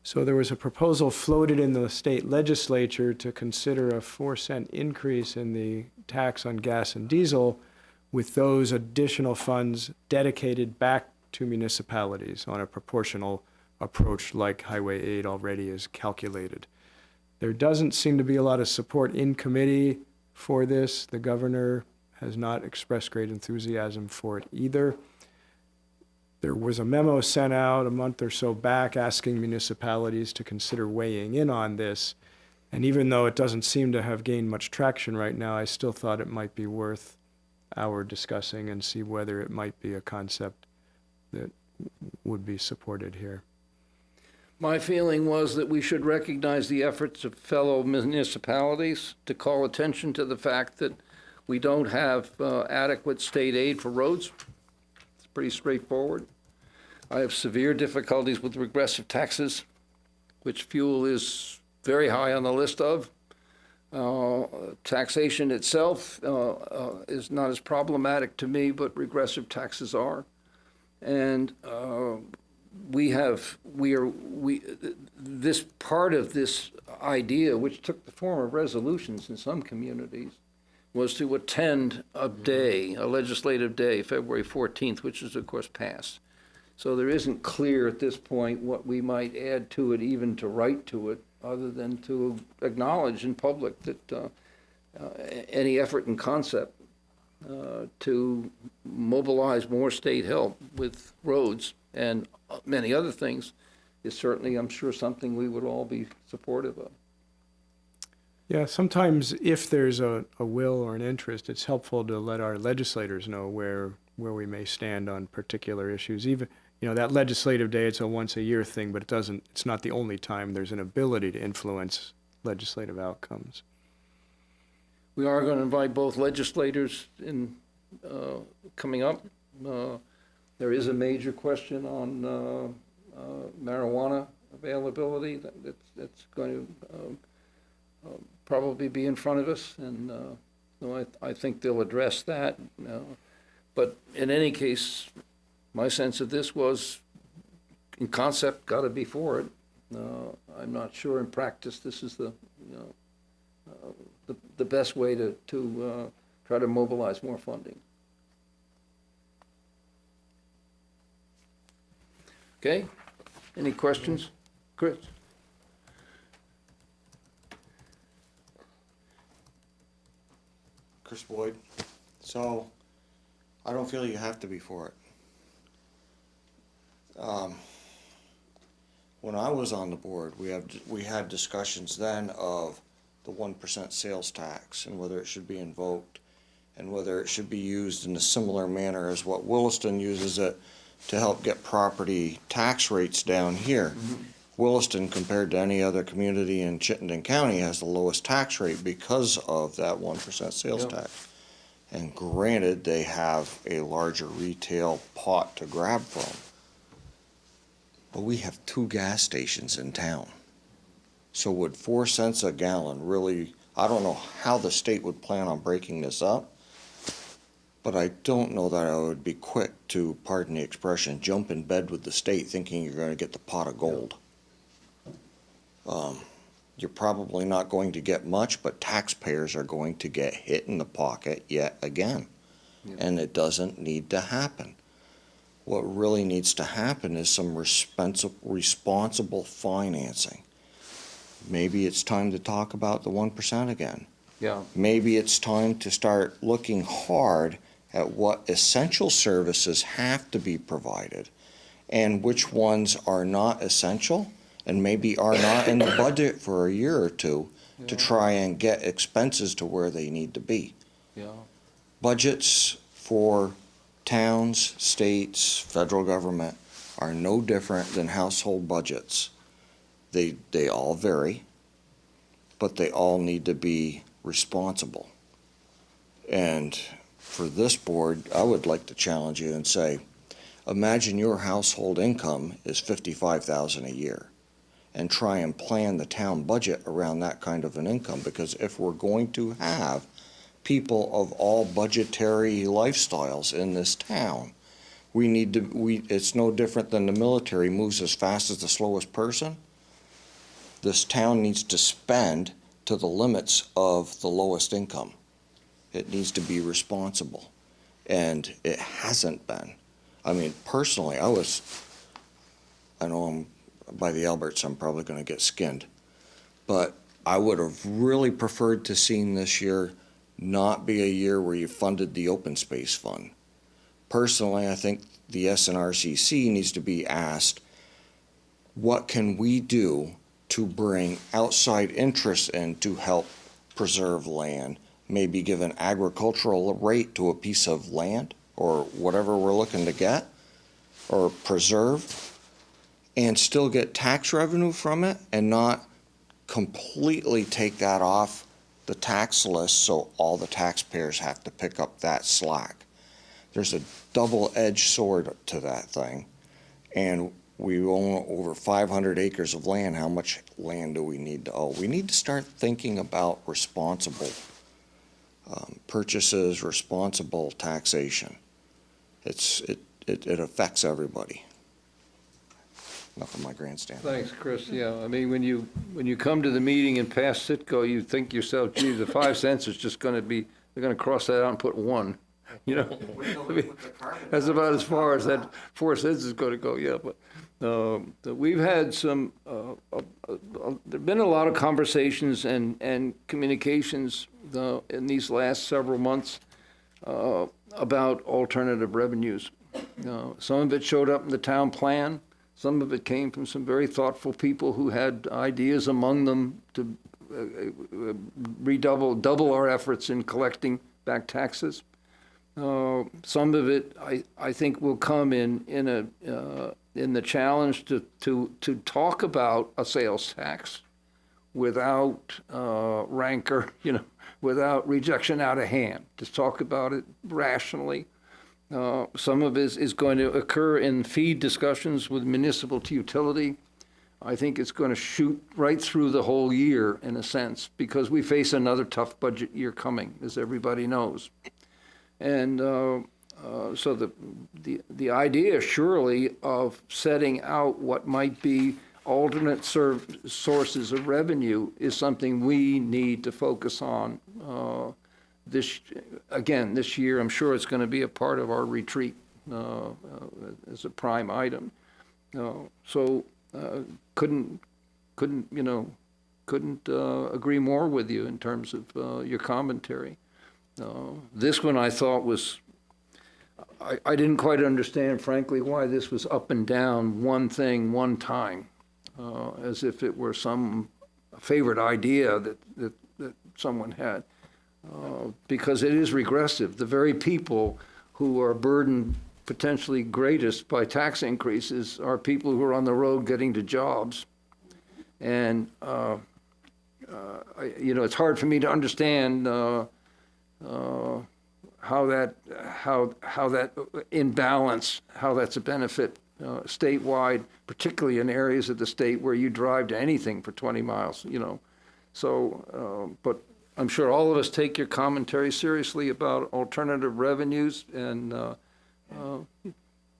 S4: So there was a proposal floated in the state legislature to consider a 4-cent increase in the tax on gas and diesel, with those additional funds dedicated back to municipalities on a proportional approach like highway aid already is calculated. There doesn't seem to be a lot of support in committee for this. The governor has not expressed great enthusiasm for it either. There was a memo sent out a month or so back asking municipalities to consider weighing in on this. And even though it doesn't seem to have gained much traction right now, I still thought it might be worth our discussing and see whether it might be a concept that would be supported here.
S1: My feeling was that we should recognize the efforts of fellow municipalities to call attention to the fact that we don't have adequate state aid for roads. It's pretty straightforward. I have severe difficulties with regressive taxes, which fuel is very high on the list of. Taxation itself is not as problematic to me, but regressive taxes are. And this part of this idea, which took the form of resolutions in some communities, was to attend a day, a legislative day, February 14th, which is, of course, passed. So there isn't clear at this point what we might add to it, even to write to it, other than to acknowledge in public that any effort and concept to mobilize more state help with roads and many other things is certainly, I'm sure, something we would all be supportive of.
S4: Yeah, sometimes if there's a will or an interest, it's helpful to let our legislators know where where we may stand on particular issues. Even, that legislative day, it's a once a year thing, but it's not the only time there's an ability to influence legislative outcomes.
S1: We are going to invite both legislators in, coming up. There is a major question on marijuana availability that's going to probably be in front of us, and so I think they'll address that. But in any case, my sense of this was, in concept, got to be for it. I'm not sure in practice this is the best way to try to mobilize more funding. Okay, any questions? Chris?
S12: Chris Boyd. So, I don't feel you have to be for it. When I was on the board, we had discussions then of the 1% sales tax and whether it should be invoked and whether it should be used in a similar manner as what Williston uses it to help get property tax rates down here. Mm-hmm. Williston, compared to any other community in Chittenden County, has the lowest tax rate because of that 1% sales tax. And granted, they have a larger retail pot to grab from. But we have 2 gas stations in town. So would 4 cents a gallon really, I don't know how the state would plan on breaking this up, but I don't know that I would be quick to, pardon the expression, jump in bed with the state thinking you're going to get the pot of gold. You're probably not going to get much, but taxpayers are going to get hit in the pocket yet again. Yeah. And it doesn't need to happen. What really needs to happen is some responsible financing. Maybe it's time to talk about the 1% again.
S1: Yeah.
S12: Maybe it's time to start looking hard at what essential services have to be provided and which ones are not essential and maybe are not in the budget for a year or two to try and get expenses to where they need to be.
S1: Yeah.
S12: Budgets for towns, states, federal government are no different than household budgets. They all vary, but they all need to be responsible. And for this board, I would like to challenge you and say, imagine your household income is $55,000 a year, and try and plan the town budget around that kind of an income, because if we're going to have people of all budgetary lifestyles in this town, it's no different than the military moves as fast as the slowest person. This town needs to spend to the limits of the lowest income. It needs to be responsible, and it hasn't been. I mean, personally, I know I'm by the Alberts, I'm probably going to get skinned, but I would have really preferred to seen this year not be a year where you funded the open space fund. Personally, I think the SNRCC needs to be asked, what can we do to bring outside interest in to help preserve land, maybe give an agricultural rate to a piece of land or whatever we're looking to get or preserve, and still get tax revenue from it and not completely take that off the tax list so all the taxpayers have to pick up that slack. There's a double-edged sword to that thing, and we own over 500 acres of land. How much land do we need to own? We need to start thinking about responsible purchases, responsible taxation. It affects everybody. Enough of my grandstand.
S1: Thanks, Chris. Yeah, I mean, when you come to the meeting and pass Citgo, you think to yourself, gee, the 5 cents is just going to be, they're going to cross that out and put 1. You know, I mean, that's about as far as that 4 cents is going to go. Yeah, but we've had some. There've been a lot of conversations and communications in these last several months about alternative revenues. Some of it showed up in the town plan. Some of it came from some very thoughtful people who had ideas among them to double our efforts in collecting back taxes. Some of it, I think, will come in the challenge to talk about a sales tax without rancor, without rejection out of hand. Just talk about it rationally. Some of it is going to occur in feed discussions with municipal utility. I think it's going to shoot right through the whole year, in a sense, because we face another tough budget year coming, as everybody knows. And so the idea, surely, of setting out what might be alternate sources of revenue is something we need to focus on. This year, I'm sure it's going to be a part of our retreat as a prime item. Couldn't agree more with you in terms of your commentary. This one I thought was, I didn't quite understand, frankly, why this was up and down one thing, one time, as if it were some favorite idea that someone had, because it is regressive. The very people who are burdened potentially greatest by tax increases are people who are on the road getting to jobs. And, it's hard for me to understand how that in balance, how that's a benefit statewide, particularly in areas of the state where you drive to anything for 20 miles, So, but I'm sure all of us take your commentary seriously about alternative revenues, and
S12: all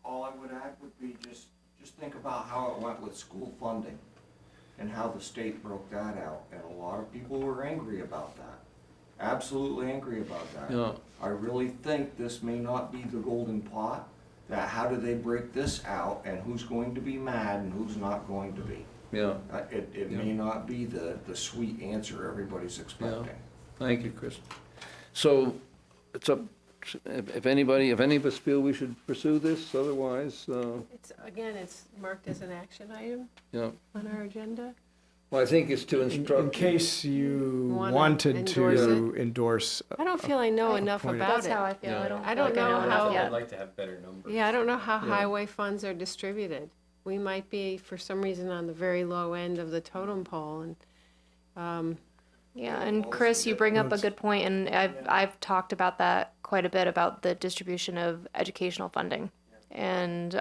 S12: I would add would be just think about how it went with school funding and how the state broke that out, and a lot of people were angry about that. Absolutely angry about that.
S1: Yeah.
S12: I really think this may not be the golden pot, that how do they break this out, and who's going to be mad and who's not going to be.
S1: Yeah.
S12: It may not be the sweet answer everybody's expecting.
S1: Thank you, Chris. So it's up, if any of us feel we should pursue this, otherwise,
S5: It's marked as an action item
S1: yeah.
S5: on our agenda.
S1: Well, I think it's to
S4: In
S1: instruct.
S4: case you
S5: Wanna
S4: wanted
S5: endorse
S4: to endorse.
S5: I don't feel I know enough
S4: point
S5: about
S3: That's
S5: it.
S3: how I feel.
S1: Yeah.
S3: I don't
S5: know
S3: enough
S5: how-
S3: yet.
S2: like to have better numbers.
S5: Yeah, I don't know how highway funds are distributed. We might be, for some reason, on the very low end of the totem pole, and
S3: Yeah, and Chris, you bring up a good point, and I've talked about that quite a bit, about the distribution of educational funding and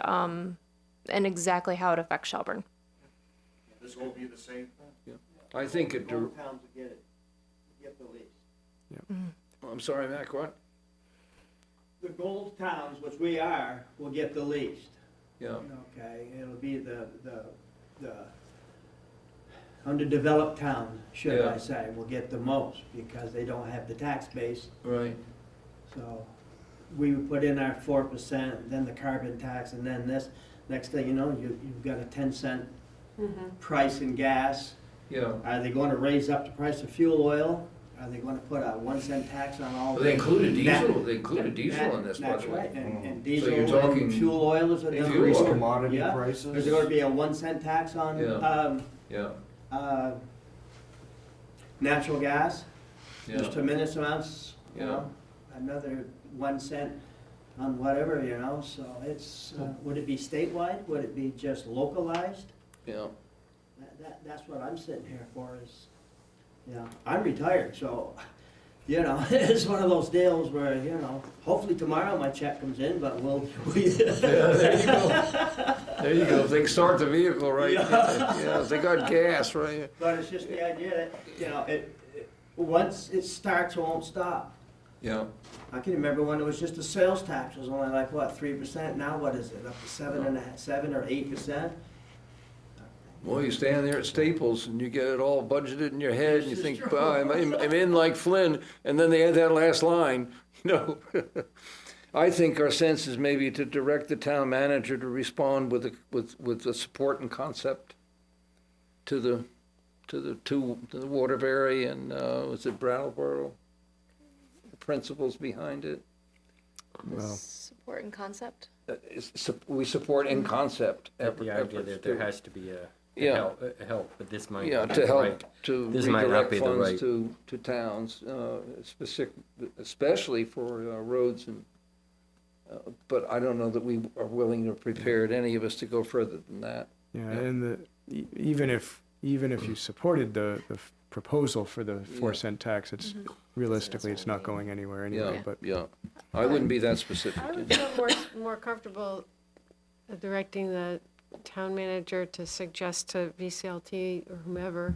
S3: exactly how it affects Shelburne.
S12: This will be the same thing.
S1: I think it,
S16: Towns will get the least.
S1: I'm sorry, Mac, what?
S16: The gold towns, which we are, will get the least.
S1: Yeah.
S16: Okay, it'll be the underdeveloped town, should
S1: Yeah.
S16: I say, will get the most because they don't have the tax base.
S1: Right.
S16: So we would put in our 4%, then the carbon tax, and then this. Next thing you know, you've got a 10-cent price in gas.
S1: Yeah.
S16: Are they going to raise up the price of fuel oil? Are they going to put a 1-cent tax on all?
S1: Well, they included diesel,
S16: That-
S1: they included diesel in this, by
S16: That's
S1: the way.
S16: right, and
S1: So
S16: diesel
S1: you're talking
S16: and fuel oil is another.
S12: Increased
S1: oil.
S12: commodity
S16: Yeah.
S12: prices.
S16: Is there going to be a 1-cent tax on
S1: Yeah.
S16: natural gas?
S1: Yeah.
S16: Just tremendous amounts,
S1: Yeah.
S16: another 1 cent on whatever, so it's, would it be statewide? Would it be just localized?
S1: Yeah.
S16: That's what I'm sitting here for is, I'm retired, so, it's one of those deals where, hopefully tomorrow my check comes in, but
S1: There you go. There you go. If they start the vehicle, right? Yeah, if they got gas, right?
S16: But it's just the idea that, once it starts, it won't stop.
S1: Yeah.
S16: I can remember when it was just a sales tax, it was only like, 3%? Now what is it, up to 7 or 8%?
S1: Well, you stand there at Staples and you get it all budgeted in your head and you
S16: This is
S1: think,
S16: true.
S1: wow, I'm in like Flynn, and then they add that last line, I think our sense is maybe to direct the town manager to respond with the support and concept to the Waterbury and, was it Brattleboro? The principles behind it.
S3: Support and concept.
S1: We support in concept.
S2: The idea
S1: efforts
S2: that there
S1: to-
S2: has to be a
S1: Yeah.
S2: help, but this might
S1: Yeah,
S2: not be
S1: to
S2: the
S1: help,
S2: right.
S1: to
S2: This might not
S1: redirect
S2: be the
S1: funds
S2: right.
S1: to towns, especially for roads But I don't know that we are willing or prepared, any of us, to go further than that.
S4: Yeah, and even if you supported the proposal for the 4-cent tax, it's realistically, it's not going anywhere anyway, but.
S1: Yeah, I wouldn't be that specific.
S5: I would feel more comfortable directing the town manager to suggest to VCLT or whomever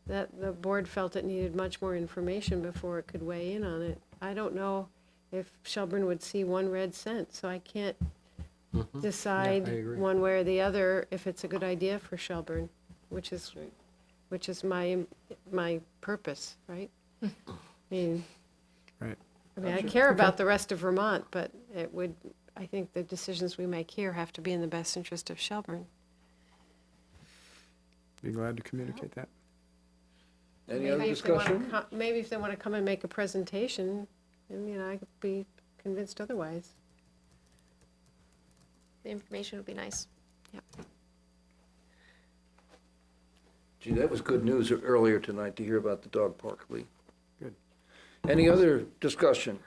S5: that the board felt it needed much more information before it could weigh in on it. I don't know if Shelburne would see one red cent, so I can't decide one way or the other if it's a good idea for Shelburne, which is my purpose, right? I mean,
S4: Right.
S5: I care about the rest of Vermont, but I think the decisions we make here have to be in the best interest of Shelburne.
S4: Be glad to communicate that.
S1: Any other discussion?
S5: Maybe if they want to come and make a presentation, and, I could be convinced otherwise.
S3: The information would be nice.
S5: Yep.
S1: Gee, that was good news earlier tonight to hear about the dog park, Lee.
S4: Good.
S1: Any other discussion?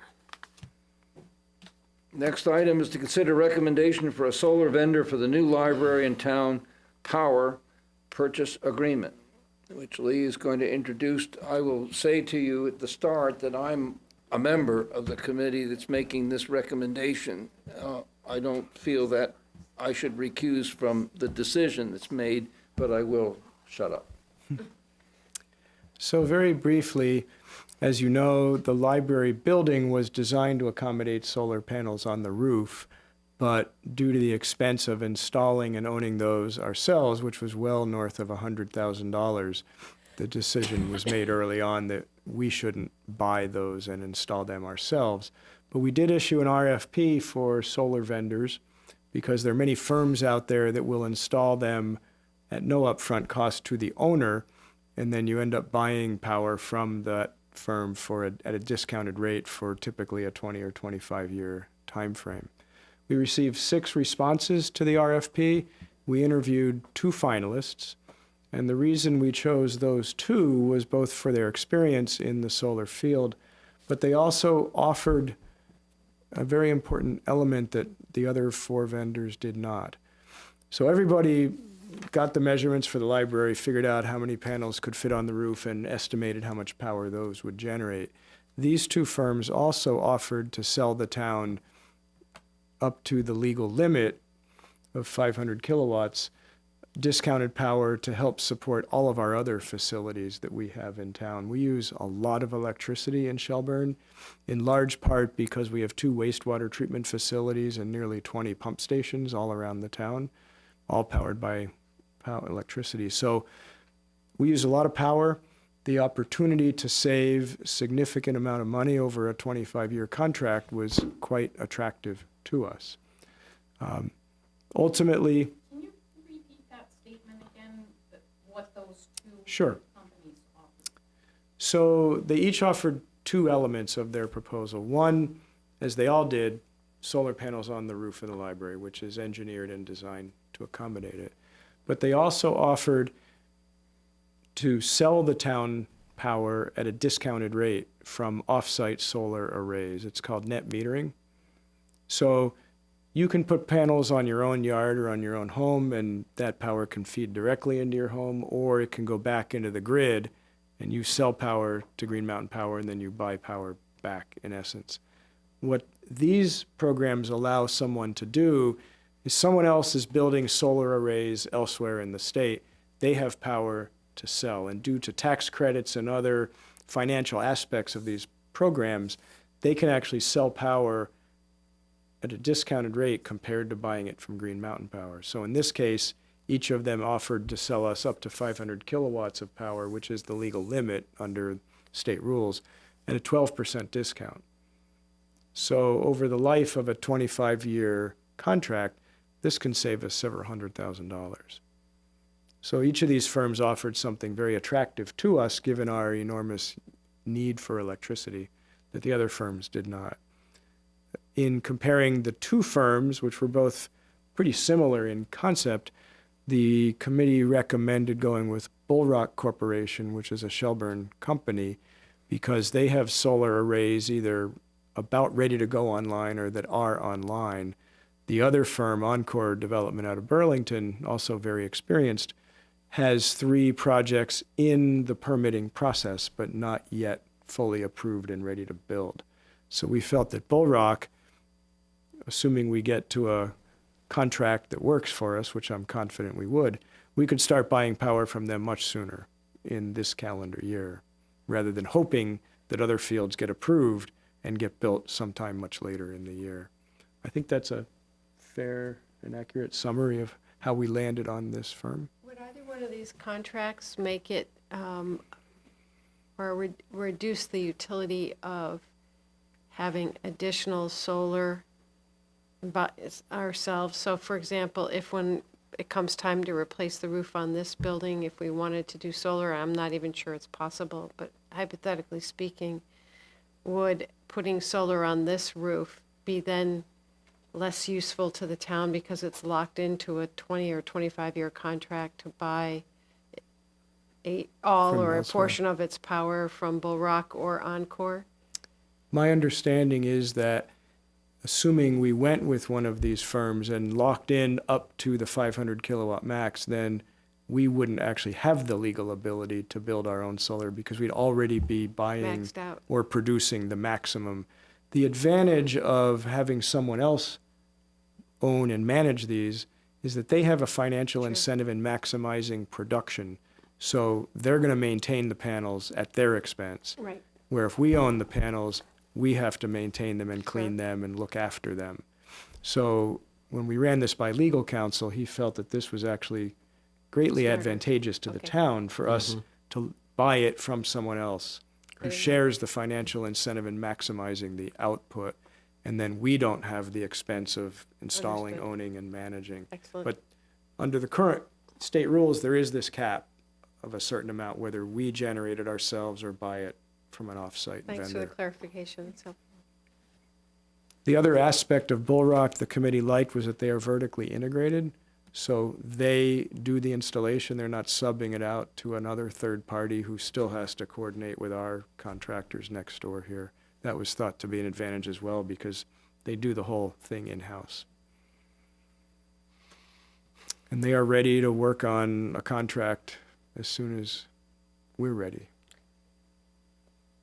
S1: Next item is to consider recommendation for a solar vendor for the new library and town power purchase agreement, which Lee is going to introduce. I will say to you at the start that I'm a member of the committee that's making this recommendation. I don't feel that I should recuse from the decision that's made, but I will shut up.
S4: So very briefly, as you know, the library building was designed to accommodate solar panels on the roof, but due to the expense of installing and owning those ourselves, which was well north of $100,000, the decision was made early on that we shouldn't buy those and install them ourselves. But we did issue an RFP for solar vendors because there are many firms out there that will install them at no upfront cost to the owner, and then you end up buying power from that firm at a discounted rate for typically a 20 or 25-year time frame. We received 6 responses to the RFP. We interviewed 2 finalists, and the reason we chose those 2 was both for their experience in the solar field, but they also offered a very important element that the other 4 vendors did not. So everybody got the measurements for the library, figured out how many panels could fit on the roof, and estimated how much power those would generate. These 2 firms also offered to sell the town up to the legal limit of 500 kilowatts, discounted power to help support all of our other facilities that we have in town. We use a lot of electricity in Shelburne, in large part because we have 2 wastewater treatment facilities and nearly 20 pump stations all around the town, all powered by electricity. So we use a lot of power. The opportunity to save a significant amount of money over a 25-year contract was quite attractive to us. Ultimately,
S7: Can you repeat that statement again, what those 2
S4: Sure.
S7: companies offer?
S4: So they each offered 2 elements of their proposal. One, as they all did, solar panels on the roof of the library, which is engineered and designed to accommodate it. But they also offered to sell the town power at a discounted rate from off-site solar arrays. It's called net metering. So you can put panels on your own yard or on your own home, and that power can feed directly into your home, or it can go back into the grid, and you sell power to Green Mountain Power, and then you buy power back, in essence. What these programs allow someone to do is someone else is building solar arrays elsewhere in the state. They have power to sell, and due to tax credits and other financial aspects of these programs, they can actually sell power at a discounted rate compared to buying it from Green Mountain Power. So in this case, each of them offered to sell us up to 500 kilowatts of power, which is the legal limit under state rules, at a 12% discount. So over the life of a 25-year contract, this can save us several $100,000. So each of these firms offered something very attractive to us, given our enormous need for electricity, that the other firms did not. In comparing the 2 firms, which were both pretty similar in concept, the committee recommended going with Bull Rock Corporation, which is a Shelburne company, because they have solar arrays either about ready to go online or that are online. The other firm, Encore Development out of Burlington, also very experienced, has 3 projects in the permitting process, but not yet fully approved and ready to build. So we felt that Bull Rock, assuming we get to a contract that works for us, which I'm confident we would, we could start buying power from them much sooner in this calendar year, rather than hoping that other fields get approved and get built sometime much later in the year. I think that's a fair and accurate summary of how we landed on this firm.
S5: Would either one of these contracts make it, or reduce the utility of having additional solar by ourselves? So for example, if when it comes time to replace the roof on this building, if we wanted to do solar, I'm not even sure it's possible, but hypothetically speaking, would putting solar on this roof be then less useful to the town because it's locked into a 20 or 25-year contract to buy all
S4: From
S5: or a
S4: elsewhere.
S5: portion of its power from Bull Rock or Encore?
S4: My understanding is that assuming we went with one of these firms and locked in up to the 500 kilowatt max, then we wouldn't actually have the legal ability to build our own solar because we'd already be buying
S5: Maxed out.
S4: or producing the maximum. The advantage of having someone else own and manage these is that they have a financial incentive in maximizing production. So they're going to maintain the panels at their expense.
S5: Right.
S4: Where if we own the panels, we have to maintain them and clean them and look after them. So when we ran this by legal counsel, he felt that this was actually greatly
S5: Smarter.
S4: advantageous to the
S5: Okay.
S4: town for us to buy it from someone else who
S5: Great.
S4: shares the financial incentive in maximizing the output. And then we don't have the expense of installing,
S5: Understood.
S4: owning, and managing.
S5: Excellent.
S4: But under the current state rules, there is this cap of a certain amount, whether we generate it ourselves or buy it from an off-site vendor.
S5: Thanks for the clarification. That's helpful.
S4: The other aspect of Bull Rock the committee liked was that they are vertically integrated. So they do the installation. They're not subbing it out to another third party who still has to coordinate with our contractors next door here. That was thought to be an advantage as well because they do the whole thing in-house. And they are ready to work on a contract as soon as we're ready.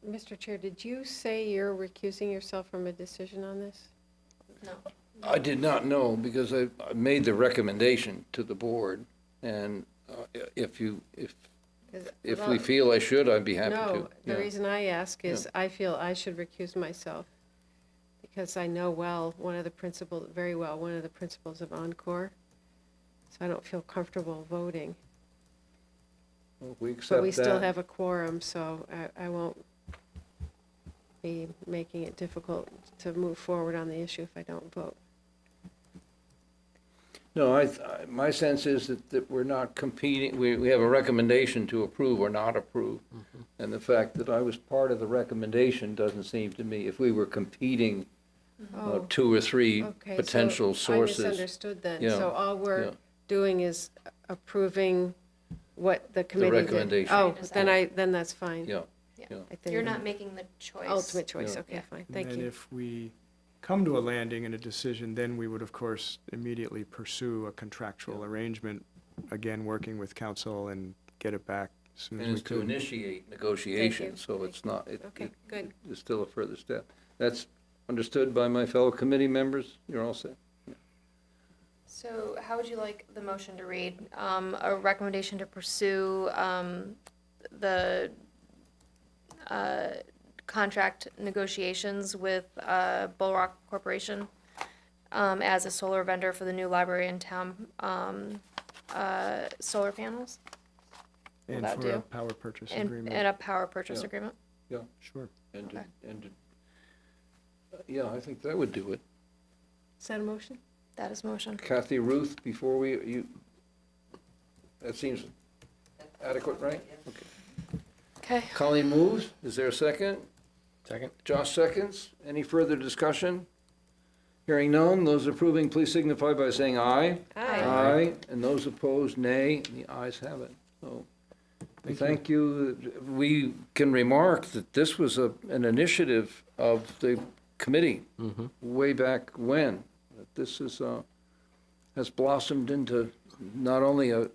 S5: Mr. Chair, did you say you're recusing yourself from a decision on this?
S3: No.
S1: I did not know because I made the recommendation to the board, and if we feel I should, I'd be happy to.
S5: No, the
S1: Yeah.
S5: reason I ask is I feel I should recuse myself because I know one of the principles of Encore, so I don't feel comfortable voting.
S1: Well, we accept
S5: But we still
S1: that.
S5: have a quorum, so I won't be making it difficult to move forward on the issue if I don't vote.
S1: No, my sense is that we're not competing, we have a recommendation to approve or not approve. And the fact that I was part of the recommendation doesn't seem to me, if we were competing 2 or 3
S5: Okay,
S1: potential
S5: so
S1: sources.
S5: I misunderstood then.
S1: Yeah,
S5: So all we're
S1: yeah.
S5: doing is approving what the committee did.
S1: recommendation.
S5: Oh, then that's fine.
S1: Yeah,
S3: Yeah.
S1: yeah.
S5: I think-
S3: You're not making the choice.
S5: Ultimate choice,
S1: Yeah.
S5: okay,
S3: Yeah.
S5: fine, thank
S4: And
S5: you.
S4: if we come to a landing and a decision, then we would, of course, immediately pursue a contractual arrangement, again, working with council and get it back as soon as
S1: And
S4: we
S1: it's to
S4: could.
S1: initiate negotiations, so it's not,
S5: Okay, good.
S1: it's still a further step. That's understood by my fellow committee members? You're all set?
S3: So how would you like the motion to read? A recommendation to pursue the contract negotiations with Bull Rock Corporation as a solar vendor for the new library in town solar panels?
S4: And
S3: that
S4: for a
S3: do?
S4: power purchase
S3: And
S4: agreement.
S3: a power purchase
S1: Yeah.
S3: agreement?
S1: Yeah,
S4: Sure.
S1: and,
S3: Okay.
S1: yeah, I think that would do it.
S5: Is that a motion?
S3: That is motion.
S1: Kathy, Ruth, before that seems adequate, right? Okay.
S3: Okay.
S1: Colleen moves. Is there a second?
S2: Second.
S1: Josh seconds. Any further discussion? Hearing none, those approving, please signify by saying aye. Aye. And those opposed, nay. The ayes have it. So, thank you. We can remark that this was an initiative of the committee way back when. This is, has blossomed into not only a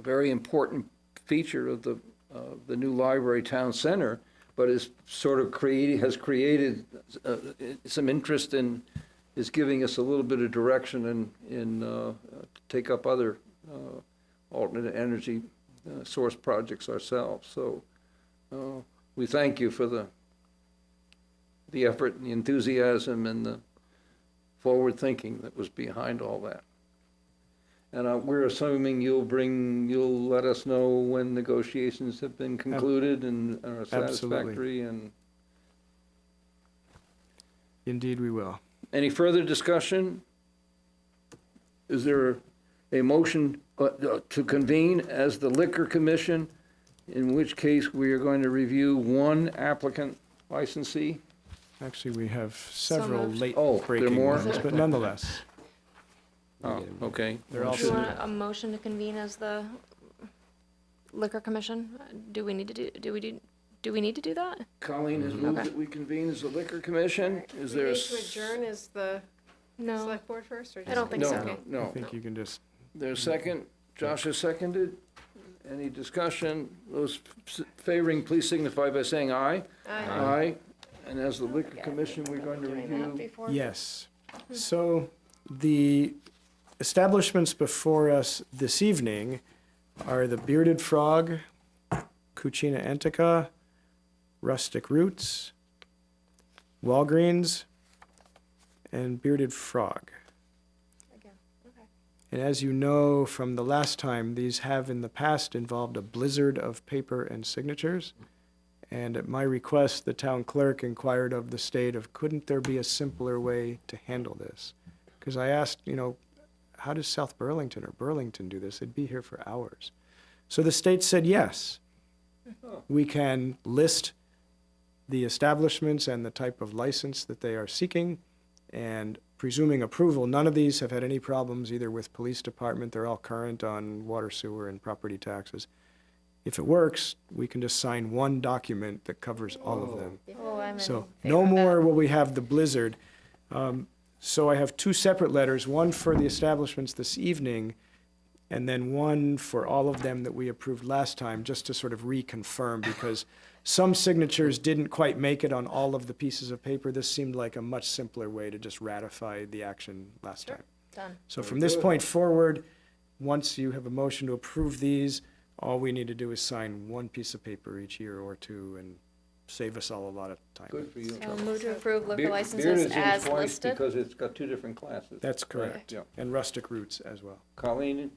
S1: very important feature of the new library town center, but is sort of has created some interest in, is giving us a little bit of direction in take up other alternate energy source projects ourselves. So we thank you for the effort and the enthusiasm and the forward thinking that was behind all that. And we're assuming you'll let us know when negotiations have been concluded and are satisfactory. And
S4: Indeed, we will.
S1: any further discussion? Is there a motion to convene as the Liquor Commission, in which case we are going to review one applicant licensee?
S4: Actually, we have several
S3: moved.
S4: late
S1: Oh, there are
S4: breaking
S1: more?
S4: ones, but nonetheless.
S1: Oh, okay.
S4: They're
S3: Do
S4: all
S3: you want a motion to convene as the Liquor Commission? Do we need to do that?
S1: Colleen has moved
S3: Okay.
S1: that we convene as the Liquor Commission. Is there?
S5: To adjourn as the
S3: No.
S5: select board first, or just?
S3: I don't think
S1: No,
S3: so.
S1: no.
S4: I think you can just,
S1: There's a second. Josh has seconded. Any discussion? Those favoring, please signify by saying aye. Aye. And as the Liquor Commission, we're going to review.
S4: yes. So the establishments before us this evening are the Bearded Frog, Cucina Antica, Rustic Roots, Walgreens, and Bearded Frog. And as you know from the last time, these have in the past involved a blizzard of paper and signatures. And at my request, the town clerk inquired of the state of, couldn't there be a simpler way to handle this? Because I asked, how does South Burlington or Burlington do this? They'd be here for hours. So the state said, yes, we can list the establishments and the type of license that they are seeking, and presuming approval, none of these have had any problems either with police department. They're all current on water, sewer, and property taxes. If it works, we can just sign one document that covers all of them.
S3: Oh, I'm in
S4: So
S3: favor
S4: no
S3: of that.
S4: more will we have the blizzard. So I have two separate letters, one for the establishments this evening, and then one for all of them that we approved last time, just to sort of reconfirm, because some signatures didn't quite make it on all of the pieces of paper. This seemed like a much simpler way to just ratify the action last time.
S3: Done.
S4: So from this point forward, once you have a motion to approve these, all we need to do is sign one piece of paper each year or two and save us all a lot of time.
S1: Good for you.
S3: So move to approve liquor
S1: Beard
S3: licenses
S1: is in
S3: as
S1: twice
S3: listed.
S1: because it's got two different classes.
S4: That's correct.
S1: Yeah.
S4: And Rustic Roots as well.
S1: Colleen,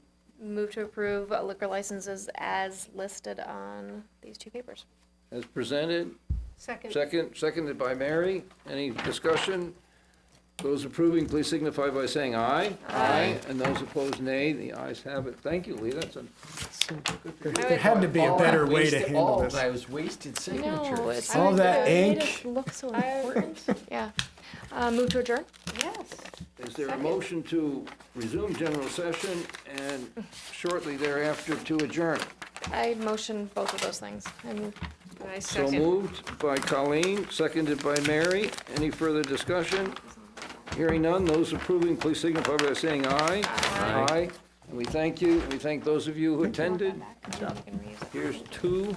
S3: Move to approve liquor licenses as listed on these two papers.
S1: as presented.
S5: Second.
S1: Seconded by Mary. Any discussion? Those approving, please signify by saying aye. Aye. And those opposed, nay. The ayes have it. Thank you, Lee. That's a
S4: There had to be a better way to handle this.
S2: Those wasted signatures.
S3: No, it's
S4: All that
S3: made
S4: ink.
S3: it look so important. Yeah. Move to adjourn?
S5: Yes.
S1: Is there a motion to resume general session and shortly thereafter to adjourn?
S3: I motion both of those things. I move.
S5: I
S1: So
S5: second.
S1: moved by Colleen, seconded by Mary. Any further discussion? Hearing none, those approving, please signify by saying aye. Aye. And we thank you. We thank those of you who attended.
S3: You can reuse it.
S1: Here's two